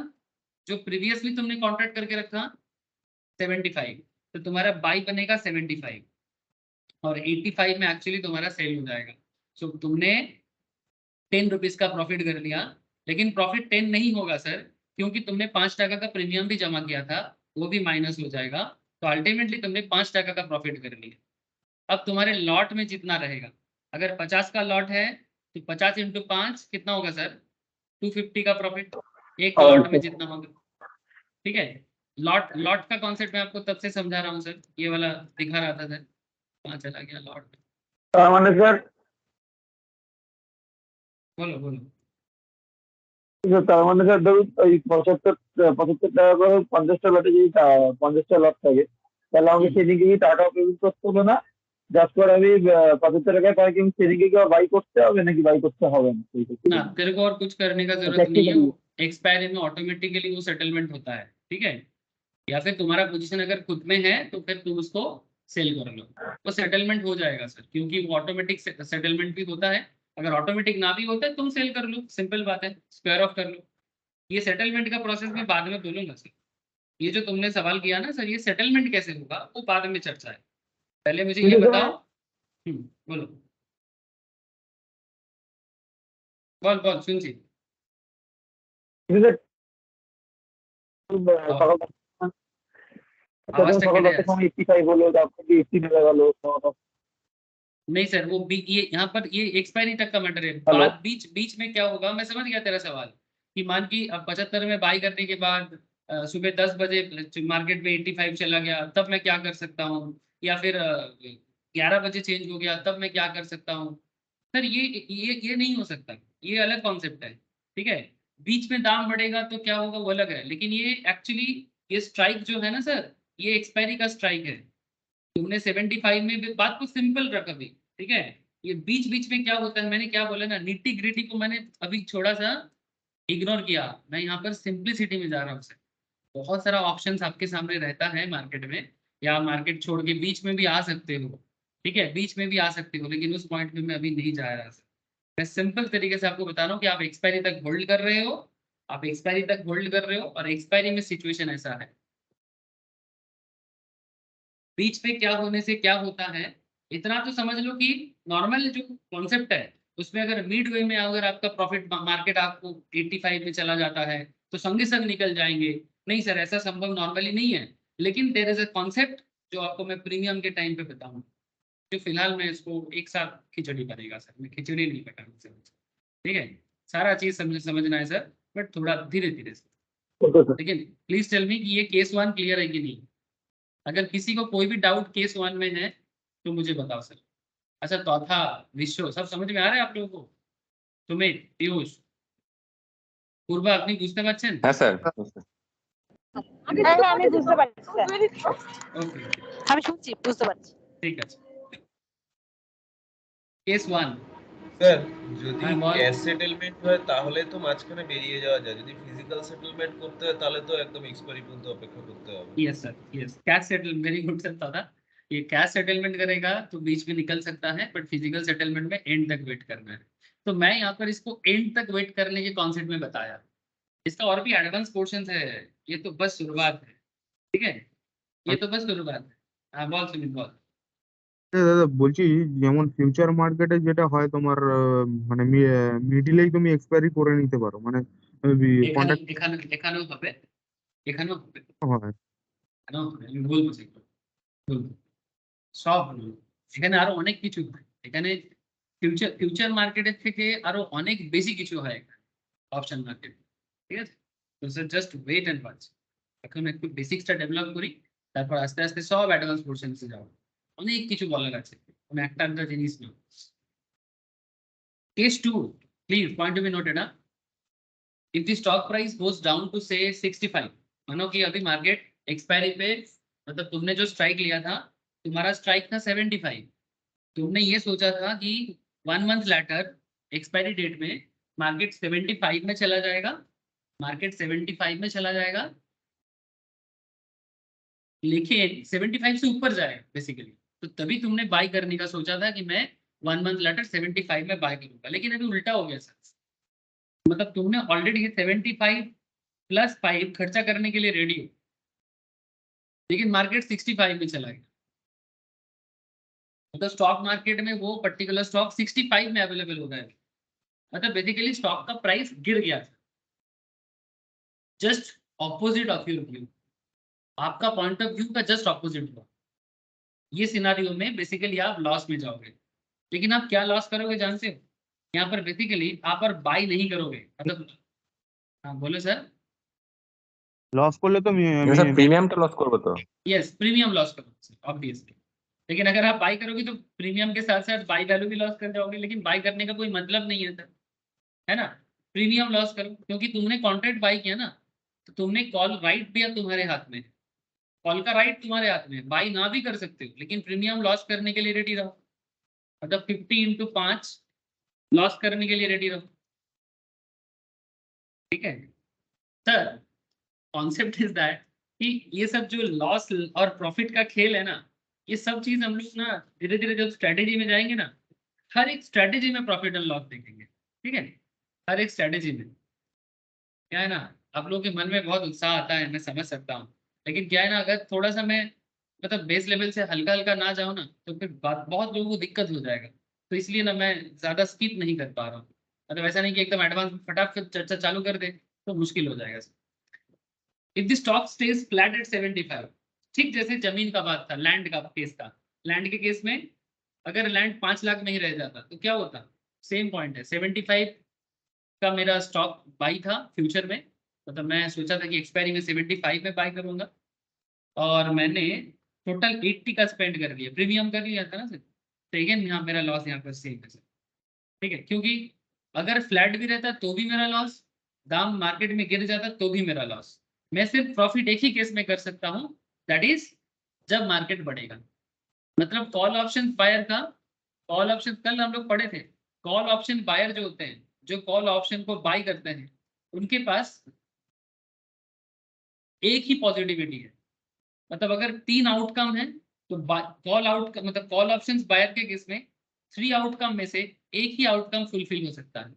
जो प्रीवियसली तुमने कॉन्ट्रैक्ट करके रखा 75, तो तुम्हारा बाई बनेगा 75, और 85 में एक्चुअली तुम्हारा सेल हो जाएगा। सो तुमने 10 रुपीज का प्रॉफिट कर लिया, लेकिन प्रॉफिट 10 नहीं होगा सर, क्योंकि तुमने 5% का प्रीमियम भी जमा किया था, वो भी माइनस हो जाएगा। तो अल्टीमेटली तुमने 5% का प्रॉफिट कर लिया। अब तुम्हारे लॉट में जितना रहेगा, अगर 50 का लॉट है तो 50 × 5 कितना होगा सर? 250 का प्रॉफिट एक लॉट में जितना होगा, ठीक है। लॉट का कॉन्सेप्ट मैं आपको तब से समझा रहा हूँ सर, ये वाला दिखा रहा था सर, कहाँ चला गया लॉट? তার মানে স্যার, बोलो बोलो। তার মানে স্যার ধরুন ওই 75 টাকা করে 50টা লটে যদি 50টা লট থাকে, তাহলে আমাকে সেদিকে কি টাকা পেমেন্ট করতে হবে না? জাস্ট করে আমি 75 টাকায় পাই, কিন্তু সেদিকে কি বাই করতে হবে নাকি বাই করতে হবে না? ना, तेरे को और कुछ करने का जरूरत नहीं है, वो एक्सपायरी में ऑटोमेटिकली वो सेटलमेंट होता है, ठीक है। या फिर तुम्हारा पोजीशन अगर खुद में है तो फिर तुम उसको सेल कर लो, वो सेटलमेंट हो जाएगा सर, क्योंकि वो ऑटोमेटिक सेटलमेंट भी होता है। अगर ऑटोमेटिक ना भी होता है, तुम सेल कर लो, सिंपल बात है, स्क्वायर ऑफ कर लो। ये सेटलमेंट का प्रोसेस मैं बाद में बोलूंगा सर, ये जो तुमने सवाल किया ना सर, ये सेटलमेंट कैसे होगा वो बाद में चर्चा है, पहले मुझे ठीक ये है सर। बताओ। बोलो, বল বল শুনছি। ঠিক আছে সকাল আওয়াজটা সকাল কেটে 10টার যাচ্ছে। সময় 85 হলো, তারপর 80 নেমে গেল। नहीं सर, वो ये यहाँ पर ये एक्सपायरी तक का मैटर है, हेलो। बाद बीच बीच में क्या होगा, मैं समझ गया तेरा सवाल कि मान की अब 75 में बाई करने के बाद सुबह 10 बजे मार्केट में 85 चला गया, तब मैं क्या कर सकता हूँ, या फिर 11 बजे चेंज हो गया तब मैं क्या कर सकता हूँ। सर ये नहीं हो सकता, ये अलग कॉन्सेप्ट है, ठीक है। बीच में दाम बढ़ेगा तो क्या होगा वो अलग है, लेकिन ये एक्चुअली ये स्ट्राइक जो है ना सर, ये एक्सपायरी का स्ट्राइक है। तुमने 75 में भी बात को सिंपल रखा भी, ठीक है। ये बीच बीच में क्या होता है, मैंने क्या बोला ना, निटी ग्रिटी को मैंने अभी थोड़ा सा इग्नोर किया, मैं यहाँ पर सिंप्लिसिटी में जा रहा हूँ सर। बहुत सारा ऑप्शंस आपके सामने रहता है मार्केट में, या मार्केट छोड़ के बीच में भी आ सकते हो, ठीक है, बीच में भी आ सकते हो, लेकिन उस पॉइंट में मैं अभी नहीं जा रहा सर। मैं सिंपल तरीके से आपको बता रहा हूँ कि आप एक्सपायरी तक होल्ड कर रहे हो, आप एक्सपायरी तक होल्ड कर रहे हो, और एक्सपायरी में सिचुएशन ऐसा है, बीच में क्या होने से क्या होता है, इतना तो समझ लो कि नॉर्मल जो कॉन्सेप्ट है उसमें अगर मिड वे में अगर आपका प्रॉफिट मार्केट आपको 85 में चला जाता है तो संगे संग निकल जाएंगे। नहीं सर, ऐसा संभव नॉर्मली नहीं है, लेकिन देयर इज अ कॉन्सेप्ट जो आपको मैं प्रीमियम के टाइम पे बताऊँ, जो फिलहाल मैं इसको एक साथ खिचड़ी बनेगा सर, मैं खिचड़ी नहीं पकाऊंगा सर, ठीक है। सारा चीज समझना है सर, बट थोड़ा धीरे धीरे से। Okay sir. लेकिन प्लीज टेल मी कि ये केस 1 क्लियर है कि नहीं। अगर किसी को कोई भी डाउट केस 1 में है तो मुझे बताओ सर। अच्छा, चौथा विश्व सब समझ में आ रहा है आप लोगों को? तुम्हें पीयूष পূর্বা আপনি বুঝতে পারছেন? হ্যাঁ স্যার। হ্যাঁ, আমি বুঝতে পারছি স্যার। ওকে, আমি শুনছি, বুঝতে পারছি। ঠিক আছে। কেস 1, স্যার যদি হ্যাঁ বল। ক্যাশ সেটেলমেন্ট হয় তাহলে তো মাঝখানে বেরিয়ে যাওয়া যায়, যদি ফিজিক্যাল সেটেলমেন্ট করতে হয় তাহলে তো একদম এক্সপায়ারি পর্যন্ত অপেক্ষা করতে হবে। Yes sir, yes, cash settle very good sir दादा। ये कैश सेटलमेंट करेगा तो बीच में निकल सकता है, बट फिजिकल सेटलमेंट में एंड तक वेट करना है। तो मैं यहाँ पर इसको एंड तक वेट करने के कॉन्सेप्ट में बताया, इसका और भी एडवांस पोर्शन है, ये तो बस शुरुआत है, ठीक है, ये तो बस शुरुआत है। हाँ बोल सुमित बोल। দাদা বলছি, যেমন ফিউচার মার্কেটে যেটা হয় তোমার মানে মিডিলেই তুমি এক্সপায়ারি করে নিতে পারো, মানে এখানে কন্ট্রাক্ট এখানে এখানেও হবে, এখানেও হবে, হয়। এখানেও হবে, আমি বলবো সেগুলো, বলবো সব হলো। এখানে আরো অনেক কিছু হয়, এখানে ফিউচার মার্কেটের থেকে আরো অনেক বেশি কিছু হয় এখানে অপশন মার্কেট, ঠিক আছে। তো sir just wait and watch, এখন একটু বেসিক্সটা ডেভেলপ করি, তারপর আস্তে আস্তে সব অ্যাডভান্স পোর্শনসে যাবো, অনেক কিছু বলার আছে, কোনো একটা একটা জিনিস না। Case 2, please point to be noted. If the stock price goes down to say 65, मानो कि अभी मार्केट एक्सपायरी पे, मतलब तुमने जो स्ट्राइक लिया था, तुम्हारा स्ट्राइक था 75, तुमने ये सोचा था कि 1 मंथ लेटर एक्सपायरी डेट में मार्केट 75 में चला जाएगा, मार्केट 75 में चला जाएगा, लेकिन 75 से ऊपर जाएगा बेसिकली, तो तभी तुमने बाय करने का सोचा था कि मैं 1 मंथ लेटर 75 में बाय करूंगा, लेकिन अभी उल्टा हो गया सर, मतलब तुमने ऑलरेडी 75 + 5 खर्चा करने के लिए रेडी हो, लेकिन मार्केट 65 में चला गया, मतलब स्टॉक मार्केट में वो पर्टिकुलर स्टॉक 65 में अवेलेबल हो गया है, मतलब बेसिकली स्टॉक का प्राइस गिर गया था, just opposite of your view, आपका पॉइंट ऑफ व्यू का जस्ट ऑपोजिट हुआ। ये सिनारियो में बेसिकली आप लॉस में जाओगे, लेकिन आप क्या लॉस करोगे जानते हो? यहाँ पर बेसिकली आप और बाई नहीं करोगे, मतलब हाँ बोलो सर। লস করলে তো স্যার প্রিমিয়ামটা লস করবো তো। यस, प्रीमियम लॉस करोगे ऑब्वियसली, लेकिन अगर आप बाई करोगे तो प्रीमियम के साथ साथ बाई वैल्यू भी लॉस कर जाओगे, लेकिन बाई करने का कोई मतलब नहीं है सर, है ना। प्रीमियम लॉस करो क्योंकि तुमने कॉन्ट्रैक्ट बाई किया ना, तो तुमने कॉल राइट भी है तुम्हारे हाथ में, कॉल का राइट तुम्हारे हाथ में, बाई ना भी कर सकते हो, लेकिन प्रीमियम लॉस करने के लिए रेडी रहो, मतलब 50 × 5 लॉस करने के लिए रेडी रहो, ठीक है सर। कॉन्सेप्ट इज दैट कि ये सब जो लॉस और प्रॉफिट का खेल है ना, ये सब चीज हम लोग ना धीरे धीरे जब स्ट्रेटेजी में जाएंगे ना, हर एक स्ट्रेटेजी में प्रॉफिट एंड लॉस देखेंगे, ठीक है, हर एक स्ट्रेटेजी में। क्या है ना, आप लोगों के मन में बहुत उत्साह आता है, मैं समझ सकता हूँ, लेकिन क्या है ना, अगर थोड़ा सा मैं मतलब बेस लेवल से हल्का हल्का ना जाऊँ ना, तो फिर बात बहुत लोगों को दिक्कत हो जाएगा। तो इसलिए ना मैं ज्यादा स्किप नहीं कर पा रहा हूँ। मतलब ऐसा नहीं कि एकदम एडवांस फटाफट चर्चा चालू कर दे, तो मुश्किल हो जाएगा। If the stock stage flat at 75, ठीक जैसे जमीन का बात था, लैंड का केस था। लैंड के केस में अगर लैंड 5 लाख में ही रह जाता तो क्या होता? सेम पॉइंट है, 75 का मेरा स्टॉक बाई था फ्यूचर में। मतलब मैं सोचा था कि एक्सपायरी में 75 में बाई करूंगा, और मैंने टोटल 80 का स्पेंड कर लिया, प्रीमियम कर लिया था ना सर। तो अगेन यहाँ मेरा लॉस यहाँ पर सेम है सर। ठीक है, क्योंकि अगर फ्लैट भी रहता तो भी मेरा लॉस, दाम मार्केट में गिर जाता तो भी मेरा लॉस। मैं सिर्फ प्रॉफिट एक ही केस में कर सकता हूँ, दैट इज जब मार्केट बढ़ेगा। मतलब कॉल ऑप्शन बायर का, कॉल ऑप्शन कल हम लोग पढ़े थे, कॉल ऑप्शन बायर जो होते हैं, जो कॉल ऑप्शन को बाय करते हैं, उनके पास एक ही पॉजिटिविटी है। मतलब अगर 3 आउटकम है तो कॉल आउट मतलब कॉल ऑप्शंस बायर के केस में 3 आउटकम में से एक ही आउटकम फुलफिल हो सकता है।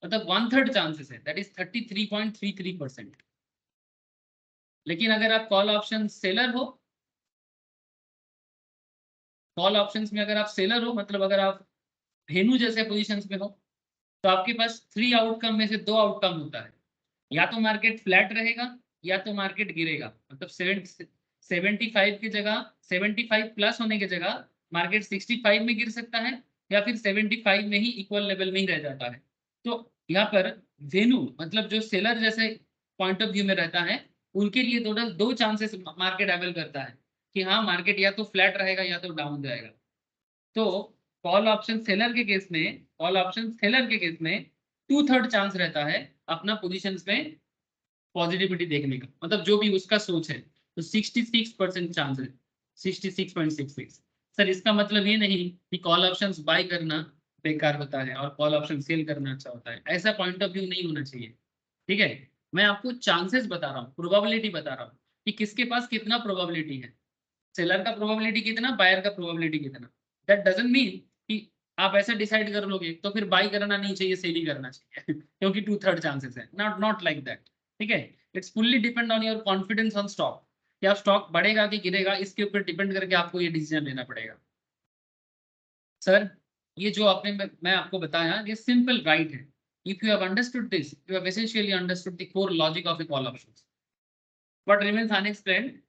मतलब 1/3 चांसेस है, दैट इज 33.33%। लेकिन अगर आप कॉल ऑप्शन सेलर हो, कॉल ऑप्शंस में अगर आप सेलर हो, मतलब अगर आप धेनु जैसे पोजीशंस में हो, तो आपके पास 3 आउटकम में से 2 आउटकम होता है। या तो मार्केट फ्लैट रहेगा या तो मार्केट गिरेगा। मतलब 75 की जगह, 75 प्लस होने की जगह मार्केट 65 में गिर सकता है, या फिर 75 में ही इक्वल लेवल में ही रह जाता है। तो यहाँ पर वेन्यू मतलब जो सेलर जैसे पॉइंट ऑफ व्यू में रहता है, उनके लिए टोटल 2 चांसेस मार्केट अवेल करता है कि हाँ मार्केट या तो फ्लैट रहेगा या तो डाउन जाएगा। तो कॉल ऑप्शन सेलर के केस में, कॉल ऑप्शन सेलर के केस में 2/3 चांस रहता है अपना पोजीशंस में पॉजिटिविटी देखने का। मतलब जो भी उसका सोच है, तो 66% चांस है, 66.66। सर इसका मतलब ये नहीं कि कॉल ऑप्शंस बाय करना बेकार होता है और कॉल ऑप्शन सेल करना अच्छा होता है, ऐसा पॉइंट ऑफ व्यू नहीं होना चाहिए। ठीक है, मैं आपको चांसेस बता रहा हूँ, प्रोबेबिलिटी बता रहा हूँ कि किसके पास कितना प्रोबेबिलिटी है। सेलर का प्रोबेबिलिटी कितना, बायर का प्रोबेबिलिटी कितना। दैट डजंट मीन कि आप ऐसे डिसाइड कर लोगे तो फिर बाई करना नहीं चाहिए, सेल ही करना चाहिए क्योंकि 2/3 चांसेस है, नॉट लाइक दैट। ठीक है, it's fully depend on your confidence on stock, कि आप स्टॉक बढ़ेगा कि गिरेगा, इसके ऊपर डिपेंड करके आपको ये डिसीजन लेना पड़ेगा। सर ये जो आपने मैं आपको बताया, ये सिंपल राइट है। If you have understood this, you have essentially understood the core logic of A call options. What remains unexplained,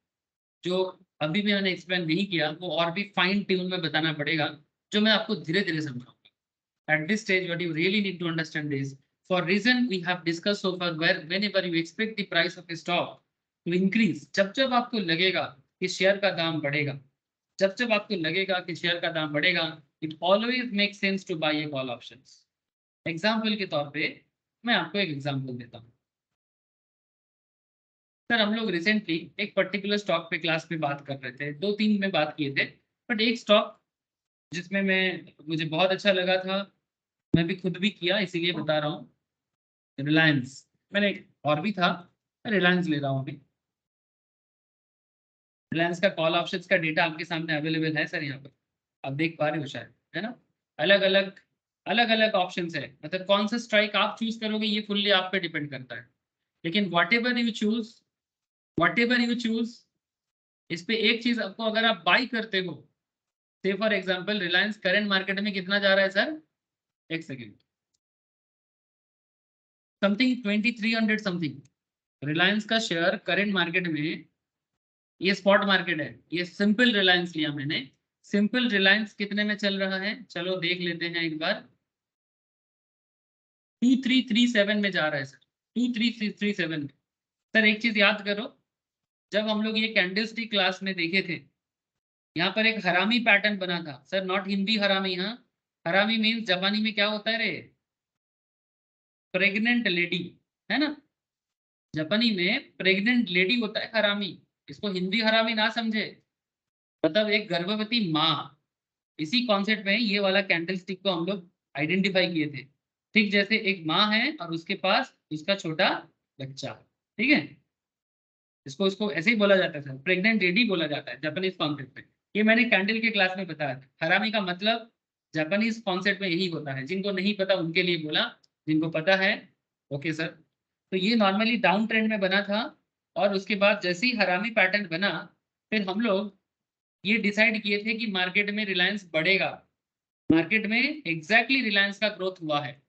जो अभी भी मैंने एक्सप्लेन नहीं किया, वो और भी फाइन ट्यून में बताना पड़ेगा, जो मैं आपको धीरे धीरे समझाऊंगा। At this stage, what you really need to understand is, for reason we have discussed so far, where whenever you expect the price of a stock to increase, जब जब आपको लगेगा कि शेयर का दाम बढ़ेगा, जब जब आपको लगेगा कि शेयर का दाम बढ़ेगा, it always makes sense to buy a call options. Example के तौर पे मैं आपको एक एग्जाम्पल देता हूँ। सर हम लोग रिसेंटली एक पर्टिकुलर स्टॉक पे क्लास में बात कर रहे थे, 2-3 में बात किए थे, बट एक स्टॉक जिसमें मुझे बहुत अच्छा लगा था, मैं भी खुद भी किया, इसीलिए बता रहा हूँ, रिलायंस। मैंने और भी था, मैं रिलायंस ले रहा हूँ अभी। रिलायंस का कॉल ऑप्शंस का डेटा आपके सामने अवेलेबल है सर, यहाँ पर आप देख पा रहे हो शायद, है ना। अलग अलग ऑप्शंस है, मतलब कौन सा स्ट्राइक आप चूज करोगे ये फुल्ली आप पे डिपेंड करता है। लेकिन वॉट एवर यू चूज, इस पे एक चीज आपको, अगर आप बाई करते हो, से for example Reliance current market में कितना जा रहा है सर, एक सेकेंड, समथिंग 2300 समथिंग। रिलायंस का शेयर करंट मार्केट में, ये स्पॉट मार्केट है, ये सिंपल रिलायंस लिया मैंने, सिंपल रिलायंस कितने में चल रहा है, चलो देख लेते हैं एक बार। 2337 में जा रहा है सर, 2337 में। सर एक चीज याद करो, जब हम लोग ये कैंडलस्टिक क्लास में देखे थे, यहाँ पर एक हरामी पैटर्न बना था सर, नॉट हिंदी हरामी, हाँ हरामी मीन्स जापानी में क्या होता है रे, प्रेग्नेंट लेडी, है ना। जापानी में प्रेग्नेंट लेडी होता है हरामी, इसको हिंदी हरामी ना समझे, मतलब एक गर्भवती माँ। इसी कॉन्सेप्ट में ये वाला कैंडल स्टिक को हम लोग आइडेंटिफाई किए थे। ठीक जैसे एक माँ है और उसके पास उसका छोटा बच्चा, ठीक है, इसको ऐसे ही बोला जाता है सर, प्रेग्नेंट लेडी बोला जाता है जापानीज कॉन्सेप्ट में। ये मैंने कैंडल के क्लास में बताया था, हरामी का मतलब जापानीज कॉन्सेप्ट में यही होता है। जिनको नहीं पता उनके लिए बोला, जिनको पता है ओके सर। तो ये नॉर्मली डाउन ट्रेंड में बना था, और उसके बाद जैसे ही हरामी पैटर्न बना, फिर हम लोग ये डिसाइड किए थे कि मार्केट में रिलायंस बढ़ेगा। मार्केट में एग्जैक्टली रिलायंस का ग्रोथ हुआ है।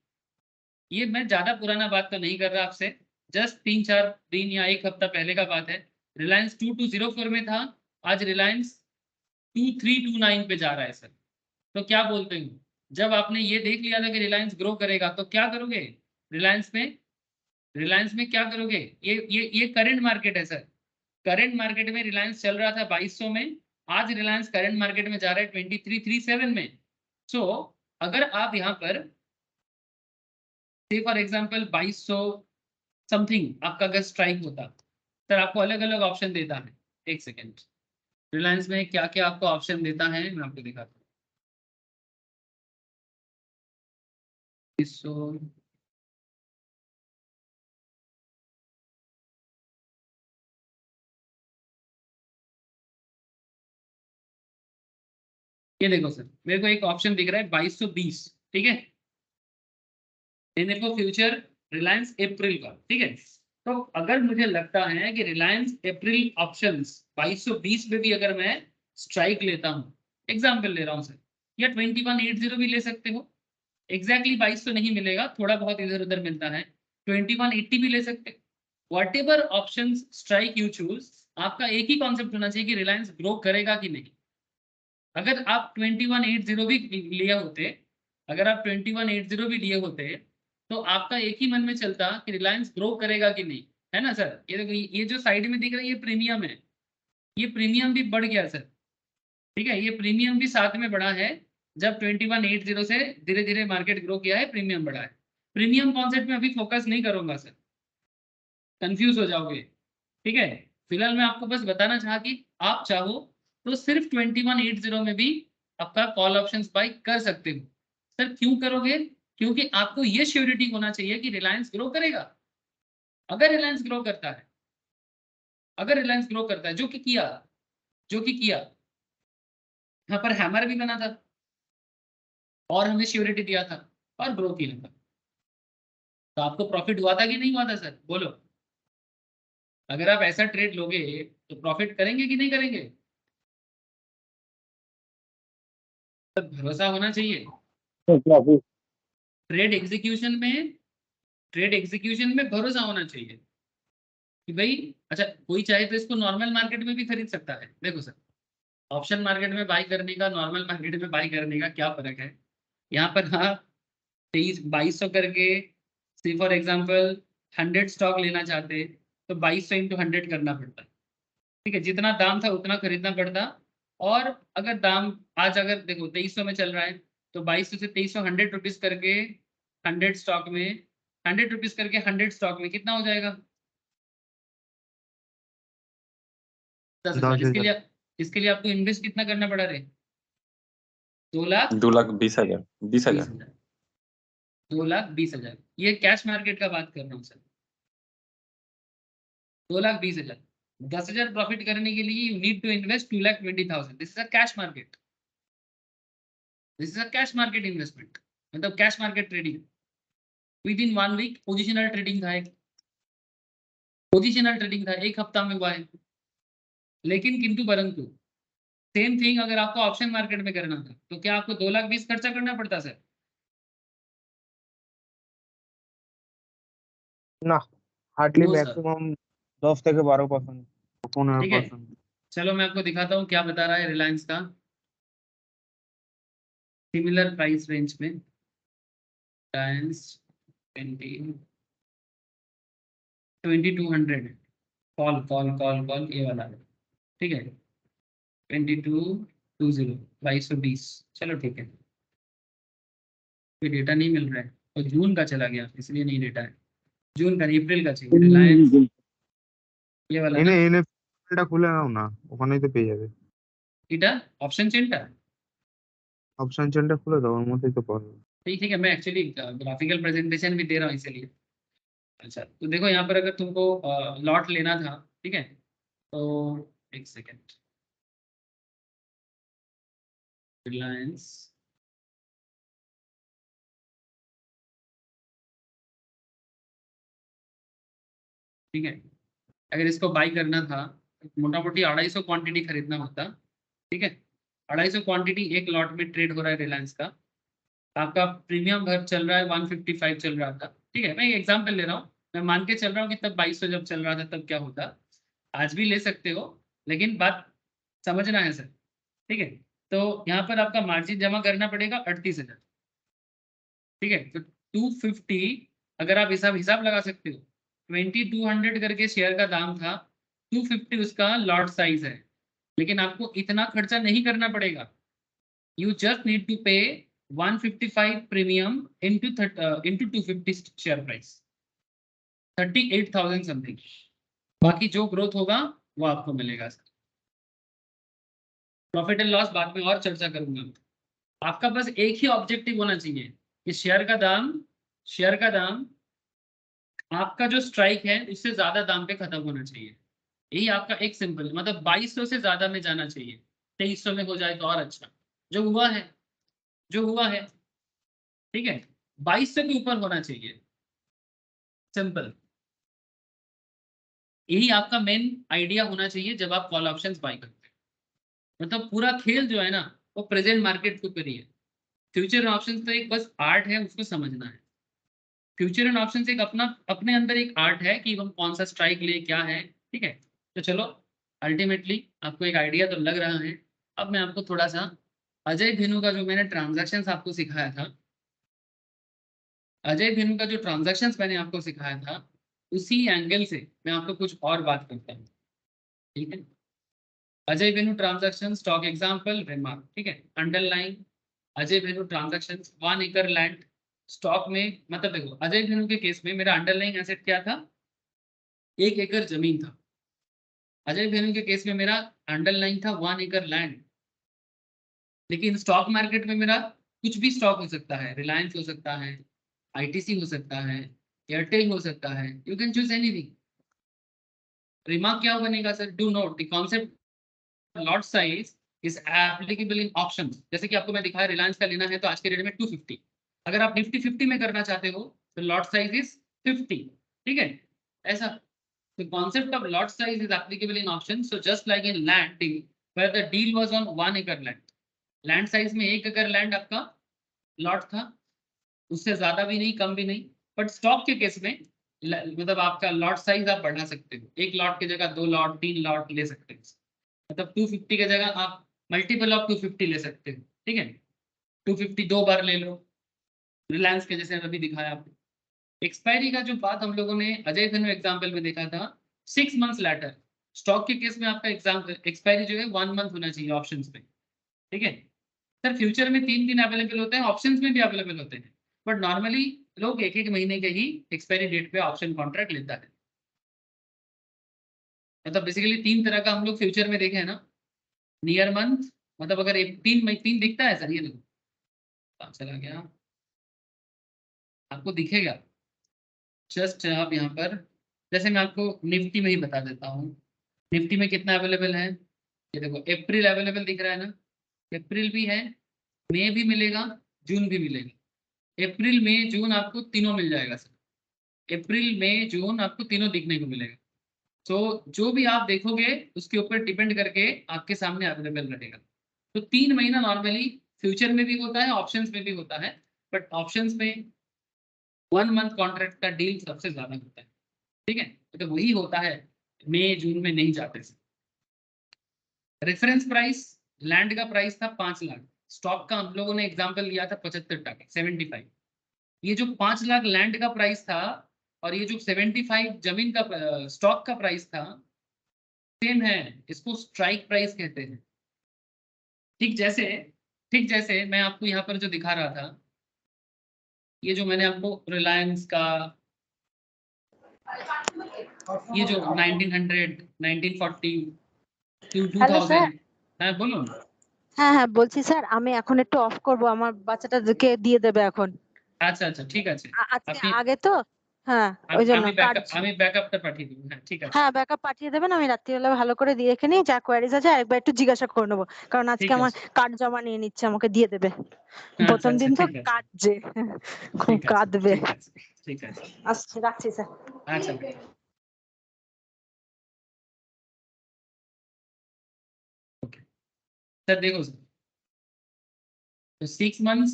ये मैं ज्यादा पुराना बात तो नहीं कर रहा आपसे, जस्ट 3-4 दिन या एक हफ्ता पहले का बात है। रिलायंस 2204 में था, आज रिलायंस 2329 पे जा रहा है सर। तो क्या बोलते हैं, जब आपने ये देख लिया था कि रिलायंस ग्रो करेगा तो क्या करोगे रिलायंस में क्या करोगे? ये करंट मार्केट है सर। करंट मार्केट में रिलायंस चल रहा था 2200 में, आज रिलायंस करंट मार्केट में जा रहा है 2337 में। सो अगर आप यहाँ पर से फॉर एग्जांपल 2200 समथिंग आपका अगर स्ट्राइक होता, सर आपको अलग अलग ऑप्शन देता है। एक सेकेंड, रिलायंस में क्या क्या आपको ऑप्शन देता है मैं आपको दिखाता हूँ। 2200 ये देखो सर, मेरे को एक ऑप्शन दिख रहा है 2220, ठीक है, ये देखो फ्यूचर रिलायंस अप्रैल का, ठीक है। तो अगर मुझे लगता है कि रिलायंस अप्रैल ऑप्शंस 2220 पे भी अगर मैं स्ट्राइक लेता हूँ, एग्जाम्पल ले रहा हूँ सर, या 2180 भी ले सकते हो। एग्जैक्टली 2200 नहीं मिलेगा, थोड़ा बहुत इधर उधर मिलता है, 2180 भी ले सकते हो। What ever option strike you choose, आपका एक ही कॉन्सेप्ट होना चाहिए कि रिलायंस ग्रो करेगा कि नहीं। अगर आप 2180 भी लिए होते, अगर आप 2180 भी लिए होते, तो आपका एक ही मन में चलता कि रिलायंस ग्रो करेगा कि नहीं, है ना सर। ये देखो, ये जो साइड में दिख रहा है ये प्रीमियम है, ये प्रीमियम भी बढ़ गया सर, ठीक है, ये प्रीमियम भी साथ में बढ़ा है। जब 2180 से धीरे धीरे मार्केट ग्रो किया है, प्रीमियम बढ़ा है। प्रीमियम कॉन्सेप्ट में अभी फोकस नहीं करूंगा सर, कंफ्यूज हो जाओगे, ठीक है। फिलहाल मैं आपको बस बताना चाहा कि आप चाहो तो सिर्फ 2180 में भी आपका कॉल ऑप्शंस बाय कर सकते हो। सर क्यों करोगे? क्योंकि आपको ये श्योरिटी होना चाहिए कि रिलायंस ग्रो करेगा। अगर रिलायंस ग्रो करता है, अगर रिलायंस ग्रो करता है, जो कि किया यहाँ पर हैमर भी बना था और हमें श्योरिटी दिया था और ग्रो किया था, तो आपको प्रॉफिट हुआ था कि नहीं हुआ था सर, बोलो। अगर आप ऐसा ट्रेड लोगे तो प्रॉफिट करेंगे कि नहीं करेंगे? तो भरोसा होना चाहिए। काफी ट्रेड एग्जीक्यूशन में भरोसा होना चाहिए कि भाई, अच्छा कोई चाहे तो इसको नॉर्मल मार्केट में भी खरीद सकता है। देखो सर, ऑप्शन मार्केट में बाई करने का, नॉर्मल मार्केट में बाई करने का क्या फर्क है? यहाँ पर हाँ 2200 करके, सी फॉर एग्जाम्पल 100 स्टॉक लेना चाहते तो 2200 इंटू 100 करना पड़ता, ठीक है, जितना दाम था उतना खरीदना पड़ता। और अगर दाम आज अगर देखो 2300 में चल रहा है, तो 2200 से 2300 100 रुपीज करके 100 स्टॉक में, 100 रुपीज करके 100 स्टॉक में कितना हो जाएगा? 10,000। 10,000। इसके लिए आपको इन्वेस्ट कितना करना पड़ा रे? 2,20,000। 2,20,000 20,000 2,20,000, ये कैश मार्केट का बात कर रहा हूँ सर। 2,20,000, 10,000 प्रॉफिट करने के लिए you need to invest 2,20,000। This is a cash market, this is a cash market investment, मतलब cash market trading. Within 1 week positional trading था, एक हफ्ता में हुआ है। लेकिन किंतु परंतु सेम थिंग अगर आपको ऑप्शन मार्केट में करना था, तो क्या आपको 2,20,000 खर्चा करना पड़ता सर? ना, हार्डली नो सर, मैक्सिमम 10 থেকে 12%, 15%। चलो मैं आपको दिखाता हूँ क्या बता रहा है रिलायंस का सिमिलर प्राइस रेंज में। Reliance 2200 call call call call ये वाला, ठीक है, 2220 2220। चलो ठीक है, कोई डेटा नहीं मिल रहा है, और जून का चला गया इसलिए नहीं डेटा है। जून का नहीं, अप्रैल का चाहिए। रिलायंस ये वाला এনে ना, এনে এটা খুলে নাও না, ওখানেই তো পেয়ে যাবে। এটা ऑप्शन চেনটা। অপশন চেনটা খুলে দাও, ওর মধ্যেই তো পাবে। ठीक है, मैं एक्चुअली ग्राफिकल प्रेजेंटेशन भी दे रहा हूँ इसीलिए। अच्छा तो देखो यहाँ पर अगर तुमको लॉट लेना था, ठीक है, तो एक सेकेंड, रिलायंस ठीक है, अगर इसको बाई करना था मोटा मोटी 250 क्वांटिटी खरीदना होता, ठीक है। 250 क्वांटिटी एक लॉट में ट्रेड हो रहा है रिलायंस का, आपका प्रीमियम भर चल रहा है 155 चल रहा था, ठीक है। मैं एग्जाम्पल ले रहा हूँ, मैं मान के चल रहा हूँ कि तब 2200 जब चल रहा था तब क्या होता, आज भी ले सकते हो, लेकिन बात समझना है सर, ठीक है। तो यहाँ पर आपका मार्जिन जमा करना पड़ेगा 38,000, ठीक है। तो 250 अगर आप हिसाब लगा सकते हो, 2200 करके शेयर का दाम था, 250 उसका लॉट साइज है, लेकिन आपको इतना खर्चा नहीं करना पड़ेगा। यू जस्ट नीड टू पे 155 premium into 250 share price, 38,000 something. बाकी जो ग्रोथ होगा वो आपको मिलेगा सर। प्रॉफिट एंड लॉस बाद में और चर्चा करूंगा। आपका बस एक ही ऑब्जेक्टिव होना चाहिए कि शेयर का दाम आपका जो स्ट्राइक है उससे ज्यादा दाम पे खत्म होना चाहिए। यही आपका एक सिंपल, मतलब 2200 से ज्यादा में जाना चाहिए, 2300 में हो जाए तो और अच्छा। जो हुआ है, ठीक है, 2200 के ऊपर होना चाहिए, सिंपल। यही आपका मेन आइडिया होना चाहिए जब आप कॉल ऑप्शंस बाय करते हैं। मतलब पूरा खेल जो है ना वो प्रेजेंट मार्केट के ऊपर ही है। फ्यूचर एंड ऑप्शंस तो एक बस आर्ट है, उसको समझना है। फ्यूचर एंड ऑप्शंस एक अपने अंदर एक आर्ट है कि हम कौन सा स्ट्राइक ले, क्या है, ठीक है। तो चलो अल्टीमेटली आपको एक आइडिया तो लग रहा है। अब मैं आपको थोड़ा सा अजय भिनू का जो मैंने ट्रांजैक्शंस आपको सिखाया था, मैंने आपको सिखाया था, उसी एंगल से मैं आपको कुछ और बात करता हूँ, ठीक है। अजय भिनू ट्रांजैक्शन स्टॉक एग्जांपल रिमार्क, ठीक है। अंडरलाइन अजय भिनू ट्रांजैक्शन 1 एकड़ लैंड स्टॉक में, मतलब देखो अजय भिनू के केस में मेरा अंडरलाइन एसेट क्या था, 1 एकड़ जमीन था। अजय भिनू के केस में मेरा अंडरलाइन था 1 एकड़ लैंड। लेकिन स्टॉक मार्केट में मेरा कुछ भी स्टॉक हो सकता है, रिलायंस हो सकता है, आईटीसी हो सकता है, एयरटेल हो सकता है, you can choose anything. Remark क्या बनेगा sir, do not the concept lot size is applicable in options. जैसे कि आपको मैं दिखाया रिलायंस का लेना है तो आज के रेट में 250, अगर आप निफ्टी 50 में करना चाहते हो तो लॉट साइज इज 50, ठीक है। ऐसा the concept of lot size is applicable in options, so just like in land deal where the deal was on 1 acre land, land size में 1 एकड़ लैंड आपका लॉट था, उससे ज्यादा भी नहीं कम भी नहीं। बट स्टॉक के केस में मतलब आपका लॉट साइज आप बढ़ा सकते हो, एक लॉट की जगह 2 लॉट 3 लॉट ले सकते हो, मतलब 250 की जगह आप मल्टीपल ऑफ 250 ले सकते हो, ठीक है। 250 2 बार ले लो, रिलायंस के जैसे अभी दिखाया आपको। एक्सपायरी का जो बात हम लोगों ने अजय भिनू एग्जाम्पल में देखा था 6 मंथ्स लेटर, स्टॉक के केस में आपका एक्सपायरी जो है 1 मंथ होना चाहिए ऑप्शंस में, ठीक है। सर फ्यूचर में 3 दिन अवेलेबल होते हैं, ऑप्शंस में भी अवेलेबल होते हैं, बट नॉर्मली लोग 1-1 महीने के ही एक्सपायरी डेट पे ऑप्शन कॉन्ट्रैक्ट लेता है। मतलब बेसिकली 3 तरह का हम लोग फ्यूचर में देखे हैं ना, नियर मंथ, मतलब अगर 3 दिखता है सर, ये देखो चला गया, आपको दिखेगा जस्ट आप यहाँ पर, जैसे मैं आपको निफ्टी में ही बता देता हूँ, निफ्टी में कितना अवेलेबल है, ये देखो अप्रैल अवेलेबल दिख रहा है ना, अप्रैल भी है, मई भी मिलेगा, जून भी मिलेगा। अप्रैल मई जून आपको तीनों मिल जाएगा सर, अप्रैल मई जून आपको तीनों दिखने को मिलेगा। तो जो भी आप देखोगे उसके ऊपर डिपेंड करके आपके सामने अवेलेबल रहेगा। तो 3 महीना नॉर्मली फ्यूचर में भी होता है, ऑप्शंस में भी होता है, बट ऑप्शंस में 1 मंथ कॉन्ट्रैक्ट का डील सबसे ज्यादा होता है, ठीक है। तो वही होता है, मई जून में नहीं जाते। रेफरेंस प्राइस लैंड का प्राइस था 5 लाख, स्टॉक का हम लोगों ने एग्जांपल लिया था 75 75। ये जो 5 लाख लैंड का प्राइस था और ये जो 75 जमीन का स्टॉक का प्राइस था सेम है, इसको स्ट्राइक प्राइस कहते हैं। ठीक जैसे मैं आपको यहाँ पर जो दिखा रहा था, ये जो मैंने आपको रिलायंस का ये जो 1900 1940 হ্যালো স্যার 2000, হ্যাঁ বলুন। হ্যাঁ বলছি স্যার আমি এখন একটু অফ করব আমার বাচ্চাটাকে দিয়ে দেবে এখন আচ্ছা আচ্ছা ঠিক আছে, আজকে আপনি আগে তো হ্যাঁ ওই জন্য কার্ড আমি ব্যাকআপটা পাঠিয়ে দেবো, হ্যাঁ ঠিক আছে হ্যাঁ ব্যাকআপ পাঠিয়ে দেবেন আমি রাত্রিবেলা ভালো করে দিয়ে রেখে নিই যা কোয়ারিজ আছে আরেকবার একটু জিজ্ঞাসা করে নেবো কারণ আজকে ঠিক আমার আছে কার্ড জমা নিয়ে নিচ্ছে আমাকে দিয়ে দেবে আচ্ছা প্রথম আচ্ছা দিন তো ঠিক আছে কাঁদছে খুব ঠিক আছে কাঁদবে ঠিক আছে ঠিক আছে আসছে রাখছি স্যার আচ্ছা सर देखो सर, तो 6 months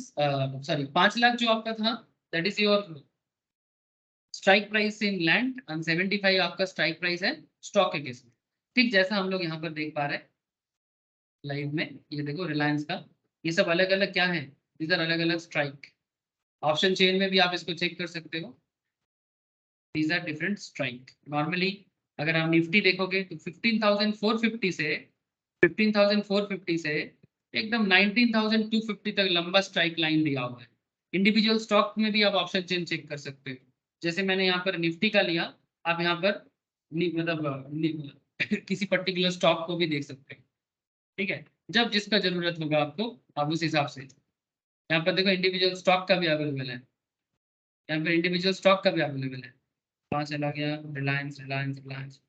सॉरी 5 लाख जो आपका था that is your strike price in land and 75 आपका स्ट्राइक प्राइस है स्टॉक के केस में। ठीक जैसा हम लोग यहाँ पर देख पा रहे हैं लाइव में, ये देखो रिलायंस का, ये सब अलग अलग क्या है, इधर अलग अलग स्ट्राइक। ऑप्शन चेन में भी आप इसको चेक कर सकते हो, these are different strike. Normally अगर आप निफ्टी देखोगे तो 15,450 से 15,450 से एकदम 19,250 तक लंबा स्ट्राइक लाइन दिया हुआ है। इंडिविजुअल स्टॉक में भी आप ऑप्शन चेन चेक कर सकते हो, जैसे मैंने यहाँ पर निफ्टी का लिया, आप यहाँ पर किसी पर्टिकुलर स्टॉक को भी देख सकते हो। ठीक है, जब जिसका जरूरत होगा आपको आप उस हिसाब से, यहाँ पर देखो इंडिविजुअल स्टॉक का भी अवेलेबल है, यहाँ पर इंडिविजुअल स्टॉक का भी अवेलेबल है। कहाँ चला गया, रिलायंस रिलायंस रिलायंस।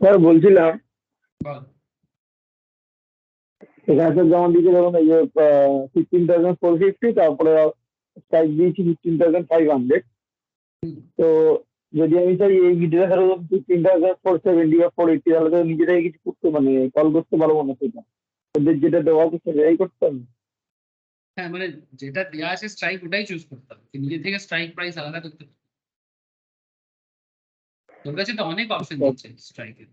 স্যার বলছিলাম বল। এখানে তো যেমন দিকে ধরুন এই যে 15,450, তারপরে স্ট্রাইক দিয়েছি 15,500। তো যদি আমি চাই এই ভিডিওটা ধরুন 15,470 বা 480, তাহলে তো নিজেরাই কিছু করতে মানে কল করতে পারবো না সেটা, ওদের যেটা দেওয়া আছে সেটাই করতে হবে। হ্যাঁ মানে যেটা দেওয়া আছে স্ট্রাইক ওটাই চুজ করতে হবে, নিজে থেকে স্ট্রাইক প্রাইস আলাদা করতে হবে। তোর কাছে তো অনেক অপশন দিচ্ছে স্ট্রাইকের,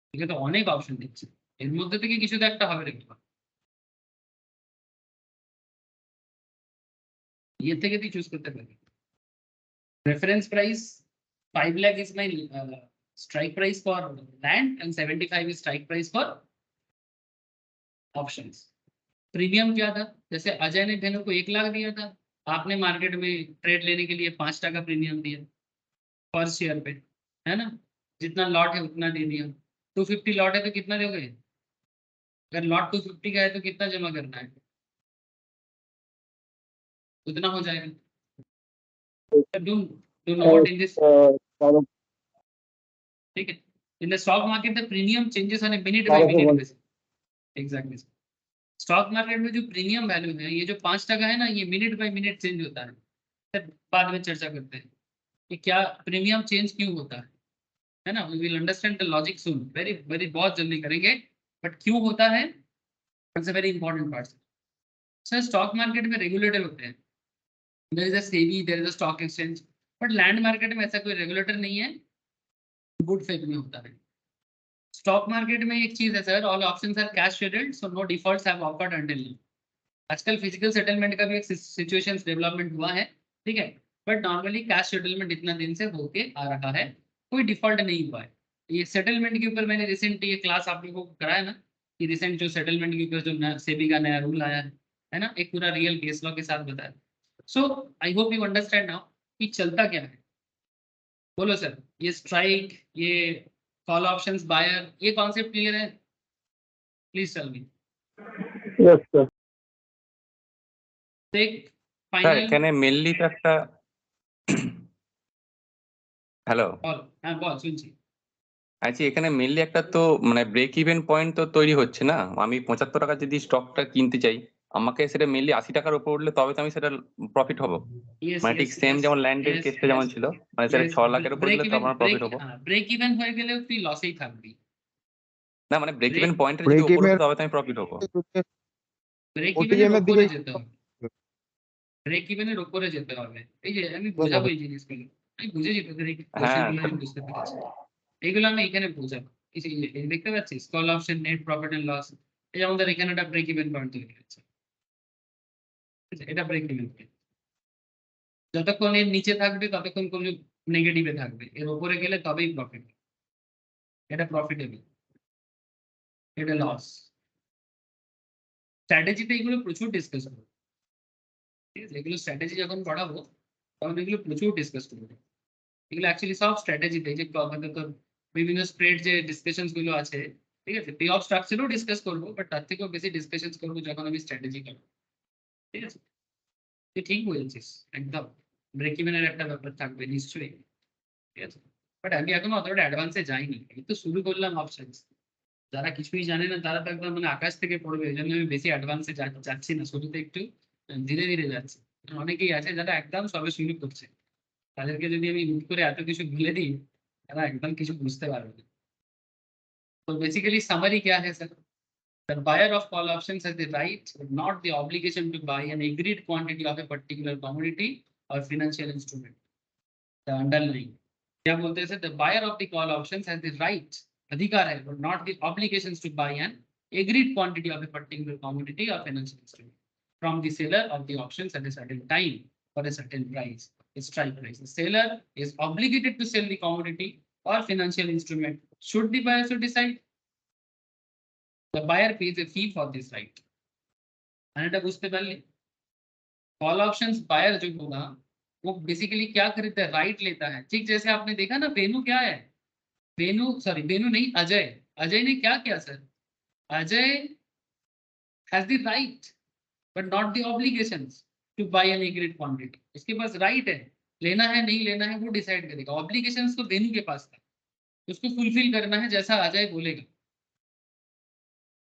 ঠিক আছে, তো অনেক অপশন দিচ্ছে, এর মধ্যে থেকে কিছু তো একটা হবে রে বাবা। ये থেকে তুই চুজ করতে পারবি। Reference price 5 lakh is my strike price for land and 75 is strike price for options। Premium क्या था, जैसे अजय ने बहनों को 1 लाख दिया था, आपने मार्केट में ट्रेड लेने के लिए 5 टका प्रीमियम दिया पर शेयर पे, है ना, जितना लॉट है उतना दे दिया। 250 लॉट है तो कितना दोगे, अगर लॉट 250 का है तो कितना जमा करना है, उतना हो जाएगा। Do know what in this, কারণ ठीक है, in the stock market the premium changes on a minute by बारह सौ minute one. basis। Exactly, stock market में जो प्रीमियम वैल्यू है, ये जो 5 टका है ना, ये मिनट बाय मिनट चेंज होता है। फिर बाद में चर्चा करते हैं कि क्या प्रीमियम चेंज क्यों होता है ना, we will understand the logic soon, very very बहुत जल्दी करेंगे, बट क्यों होता है it's a very important part. Sir stock market में रेगुलेटर होते हैं, there is a SEBI, there is a stock exchange, but land market में ऐसा कोई रेगुलेटर नहीं है, गुड फेथ में होता है। स्टॉक मार्केट में एक चीज है sir, all options are cash scheduled, so no defaults have occurred until now. आजकल फिजिकल सेटलमेंट का भी एक सिचुएशन डेवलपमेंट हुआ है, ठीक है, बट नॉर्मली कैश सेटलमेंट इतना दिन से होके आ रहा है, कोई डिफॉल्ट नहीं हुआ है। ये सेटलमेंट के ऊपर मैंने रिसेंट ये क्लास आप लोगों को कराया ना, कि रिसेंट जो सेटलमेंट के ऊपर जो सेबी का नया रूल आया है ना, एक पूरा रियल केस लॉ के साथ बताया। So I hope you understand now कि चलता क्या है। बोलो सर, ये स्ट्राइक, ये कॉल ऑप्शंस, बायर, ये कॉन्सेप्ट क्लियर है, please tell me. Yes, sir. तो एक স্যার फाइनल এখানে মেনলি তো একটা হ্যালো कॉल, हाँ बॉल सुनছি। আচ্ছা এখানে মেনলি একটা তো মানে ব্রেক ইভেন পয়েন্ট তো তৈরি হচ্ছে না, আমি 75 টাকা যদি স্টকটা কিনতে চাই, আমাকে সেটা মেনলি 80 টাকার উপর উঠলে তবে তো আমি সেটা প্রফিট হবো, Yes, মানে ঠিক yes, সেম yes, যেমন ল্যান্ডের yes, কেসটা যেমন yes, ছিল, মানে সেটা yes, 6 লাখের উপর break উঠলে তো even, আমার প্রফিট হবো break even হয়ে গেলেও তুই লসেই থাকবি। না, মানে ব্রেক ইভেন Break পয়েন্টের যদি ব্রেক উপর ইভেন ওঠে তবে তো আমি প্রফিট হবো। ইভেনের ওটিএম এর উপরে দিকে যেতে হবে, ব্রেক ইভেনের উপরে যেতে হবে। এই যে আমি বোঝাবো এই জিনিসগুলো, আমি বুঝেছি তোদের এই কোশ্চেনগুলো আমি বুঝতে পেরেছি, এইগুলো আমি এখানে বোঝাবো। এই যে এই দেখতে পাচ্ছিস call option, net profit and loss, এই যে আমাদের এখানে একটা ব্রেক ইভেন পয়েন্ট তৈরি হচ্ছে, এটা ব্রেক ইভেন পয়েন্ট। যতক্ষণ এর নিচে থাকবে ততক্ষণ কোনো নেগেটিভে থাকবে, এর উপরে গেলে তবেই প্রফিট, এটা প্রফিটেবল, এটা লস। স্ট্র্যাটেজিতে এগুলো প্রচুর ডিসকাস করবো, ঠিক আছে, এগুলো স্ট্র্যাটেজি যখন পড়াবো তখন এগুলো প্রচুর ডিসকাস করবো। এগুলো অ্যাকচুয়ালি সব স্ট্র্যাটেজিতে, যে আমাদের তো বিভিন্ন স্প্রেড যে ডিসকাশনস গুলো আছে, ঠিক আছে, পে অফ স্ট্রাকচারও ডিসকাস করবো, বাট তার থেকেও বেশি ডিসকাশনস করবো যখন আমি স্ট্র্যাটেজি করবো, ঠিক আছে। তুই ঠিক বলেছিস একদম, ব্রেক ইভেনের একটা ব্যাপার থাকবে নিশ্চয়ই, ঠিক আছে, বাট আমি এখনো অতটা অ্যাডভান্সে যাইনি, এই তো শুরু করলাম অপশনস। যারা কিছুই জানে না তারা তো একদম মানে আকাশ থেকে পড়বে, এই জন্য আমি বেশি অ্যাডভান্সে যাচ্ছি না, শুরুতে একটু ধীরে ধীরে যাচ্ছি। অনেকেই আছে যারা একদম সবে শুরু করছে, তাদেরকে যদি আমি হুট করে এত কিছু বলে দিই, তারা একদম কিছু বুঝতে পারবে না। तो बेसिकली समरी क्या है sir? The buyer of call options has the right but not the obligation to buy an agreed quantity of a particular commodity or financial instrument. The underlying क्या बोलते हैं sir? The buyer of the call options has the right, अधिकार है, but not the obligations to buy an agreed quantity of a particular commodity or financial instrument from the seller of the options at a certain time for a certain price, a strike price. The seller is obligated to sell the commodity or financial instrument. Should the buyer so decide, the buyer pays a fee for this right. उससे पहले call options buyer जो होगा वो basically क्या खरीदता है? Right लेता है। ठीक जैसे आपने देखा ना, वेनु क्या है? वेनु नहीं, अजय ने क्या किया sir? Ajay has the right but not the obligations to buy an agreed quantity. उसके पास राइट है, लेना है नहीं लेना है वो डिसाइड करेगा। ऑब्लिगेशंस तो वेनु के पास था, उसको फुलफिल करना है जैसा अजय बोलेगा।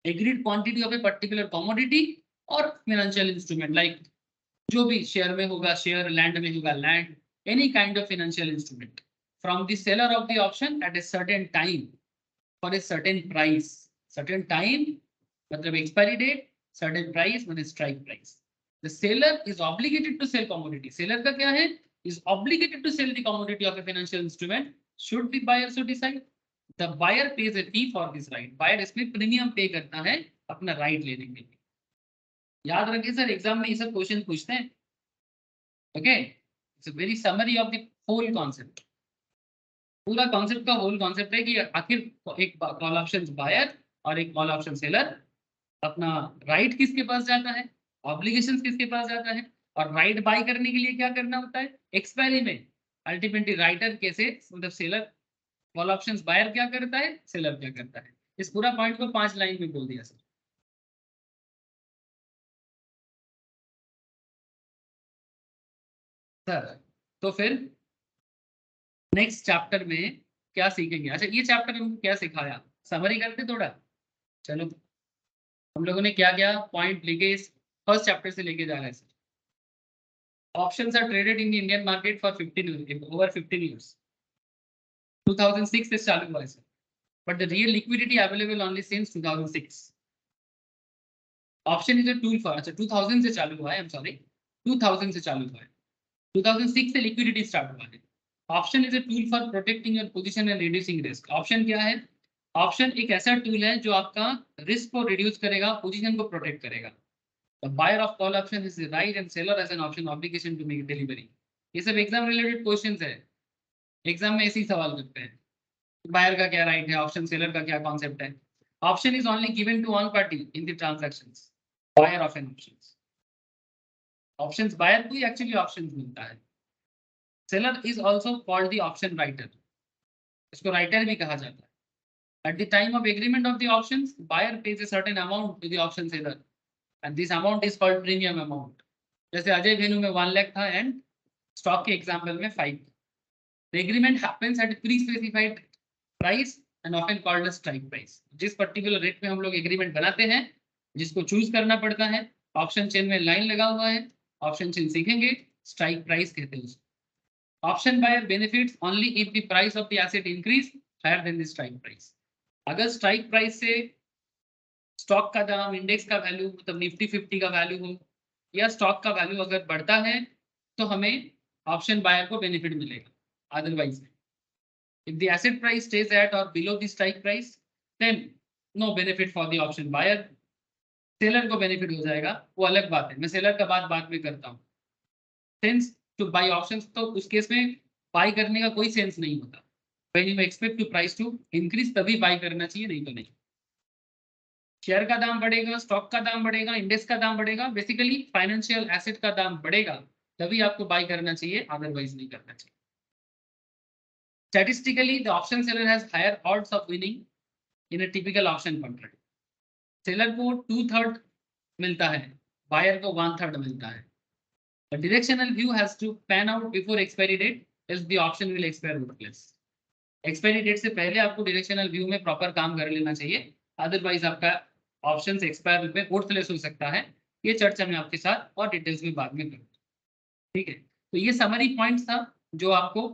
Agreed quantity of a particular commodity और फाइनेंशियल इंस्ट्रूमेंट, लाइक जो भी शेयर में होगा शेयर, लैंड में होगा land, any kind of financial instrument from the seller of the option at a certain time for a certain price. Certain time मतलब expiry date, certain price मतलब strike price. The seller is obligated to sell commodity. Seller का क्या है? Is obligated to sell the commodity of a financial instrument should the buyer so decide. The buyer pays a fee for this right. Buyer इसमें premium pay करता है अपना right लेने के लिए। याद रखिए सर, एग्जाम में ये सब क्वेश्चन पूछते हैं। Okay, it's a very summary of the whole concept. पूरा कॉन्सेप्ट का होल कॉन्सेप्ट है कि आखिर एक कॉल ऑप्शन बायर और एक कॉल ऑप्शन सेलर, अपना राइट किसके पास जाता है, ऑब्लिगेशंस किसके पास जाता है, और राइट बाय करने के लिए क्या करना होता है एक्सपायरी में। अल्टीमेटली राइटर कैसे, मतलब सेलर, कॉल ऑप्शंस बायर क्या करता है, सेलर क्या करता है। इस पूरा पॉइंट को 5 लाइन में बोल दिया सर। तो फिर नेक्स्ट चैप्टर में क्या सीखेंगे? अच्छा, ये चैप्टर हमको क्या सिखाया, समरी करते थोड़ा। चलो, हम लोगों ने क्या क्या पॉइंट लेके इस फर्स्ट चैप्टर से लेके जा रहे हैं sir. Options are traded in the Indian market for over 15 years। 2006 से चालू हुआ है sir, but the real liquidity available only since 2006। Option is a tool for, अच्छा 2000 से चालू हुआ है, आई एम सॉरी 2000 से चालू हुआ है, 2006 से लिक्विडिटी स्टार्ट हुआ है। Option is a tool for protecting your position and reducing risk. Option क्या है? ऑप्शन एक ऐसा टूल है जो आपका रिस्क को रिड्यूस करेगा, पोजीशन को प्रोटेक्ट करेगा। The buyer of call option is the right and seller as an option obligation to make delivery. ये सब एग्जाम रिलेटेड क्वेश्चंस है, एग्जाम में ऐसे ही सवाल करते हैं। बायर का क्या राइट है, ऑप्शन सेलर का क्या कॉन्सेप्ट है। Option is only given to one party in the transactions, buyer of an options. Options buyer को ही एक्चुअली ऑप्शंस मिलता है। Seller is also called the option writer, इसको राइटर भी कहा जाता है। At the time of agreement of the options, buyer pays a certain amount to the option seller, and this amount is called premium amount. जैसे Ajay venue में 1 लाख था and stock के example में 5। The agreement happens at pre-specified price and often called as strike price. जिस particular rate में हम लोग agreement बनाते हैं, जिसको चूज करना पड़ता है, ऑप्शन चेन में लाइन लगा हुआ है, ऑप्शन चेन सीखेंगे, स्ट्राइक प्राइस कहते हैं उसको। Option buyer benefits only if the price of the asset increase higher than the strike price. अगर स्ट्राइक प्राइस से स्टॉक का दाम, इंडेक्स का वैल्यू, मतलब निफ्टी 50 का वैल्यू हो, या स्टॉक का वैल्यू अगर बढ़ता है तो हमें ऑप्शन बायर को बेनिफिट मिलेगा। Otherwise if the asset price stage at or below the strike price then no benefit for the option buyer. Seller को बेनिफिट हो जाएगा, वो अलग बात है, मैं सेलर का बात बाद में करता हूँ। सेंस टू बाय ऑप्शंस, तो उस केस में बाय करने का कोई सेंस नहीं होता। When you expect to price to increase तभी बाय करना चाहिए, नहीं तो नहीं। शेयर का दाम बढ़ेगा, स्टॉक का दाम बढ़ेगा, इंडेक्स का दाम बढ़ेगा, बेसिकली फाइनेंशियल एसेट का दाम बढ़ेगा तभी आपको बाय करना चाहिए, अदरवाइज नहीं करना चाहिए। Statistically, the option seller has higher odds of winning in a typical option contract. Seller को 2/3 मिलता है, बायर को 1/3 मिलता है। The directional view has to pan out before expiry date, else the option will expire worthless. Expiry date से पहले आपको directional view में प्रॉपर काम कर लेना चाहिए, अदरवाइज आपका ऑप्शंस एक्सपायर में वर्थलेस हो सकता है। ये चर्चा मैं आपके साथ और डिटेल्स में बाद में करूँगा, ठीक है। तो ये समरी पॉइंट्स था जो आपको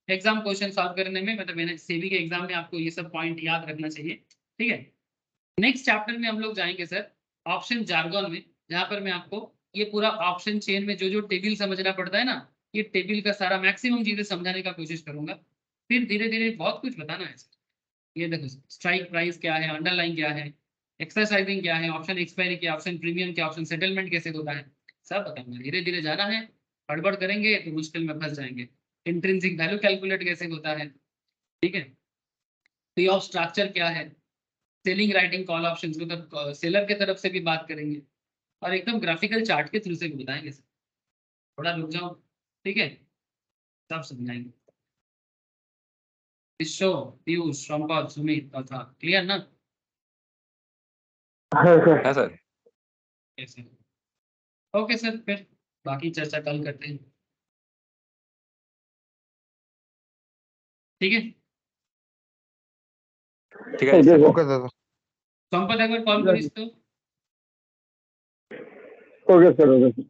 एग्जाम क्वेश्चन सॉल्व करने में, मतलब मैंने सेबी के एग्जाम में आपको ये सब पॉइंट याद रखना चाहिए। ठीक है। नेक्स्ट चैप्टर में हम लोग जाएंगे सर ऑप्शन जार्गन में, जहां पर मैं आपको ये पूरा ऑप्शन चेन में जो जो टेबल समझना पड़ता है ना, ये टेबल का सारा मैक्सिमम चीजें समझाने का कोशिश करूंगा। फिर धीरे धीरे बहुत कुछ बताना है सर। ये देखो स्ट्राइक प्राइस क्या है, अंडरलाइन क्या है, एक्सरसाइजिंग क्या है, ऑप्शन एक्सपायरी क्या, ऑप्शन प्रीमियम क्या, ऑप्शन सेटलमेंट कैसे होता है, सब बताऊंगा। धीरे धीरे जाना है, हड़बड़ करेंगे तो मुश्किल में फंस जाएंगे। इंट्रिंसिक वैल्यू कैलकुलेट कैसे होता है, ठीक है। पे ऑफ स्ट्रक्चर क्या है, सेलिंग राइटिंग कॉल ऑप्शन, मतलब सेलर के तरफ से भी बात करेंगे, और एकदम ग्राफिकल चार्ट के थ्रू से भी बताएंगे सर। थोड़ा रुक जाओ, ठीक है, सब समझाएंगे। विश्व, पीयूष, संपत, सुमित तथा क्लियर ना? हाँ सर। हाँ सर। कैसे? ओके सर, फिर बाकी चर्चा कल करते हैं, ठीक है। ঠিক আছে স্যার। ওকে দাদা। संपत एक बार कॉल करिस तो। Okay sir, okay sir.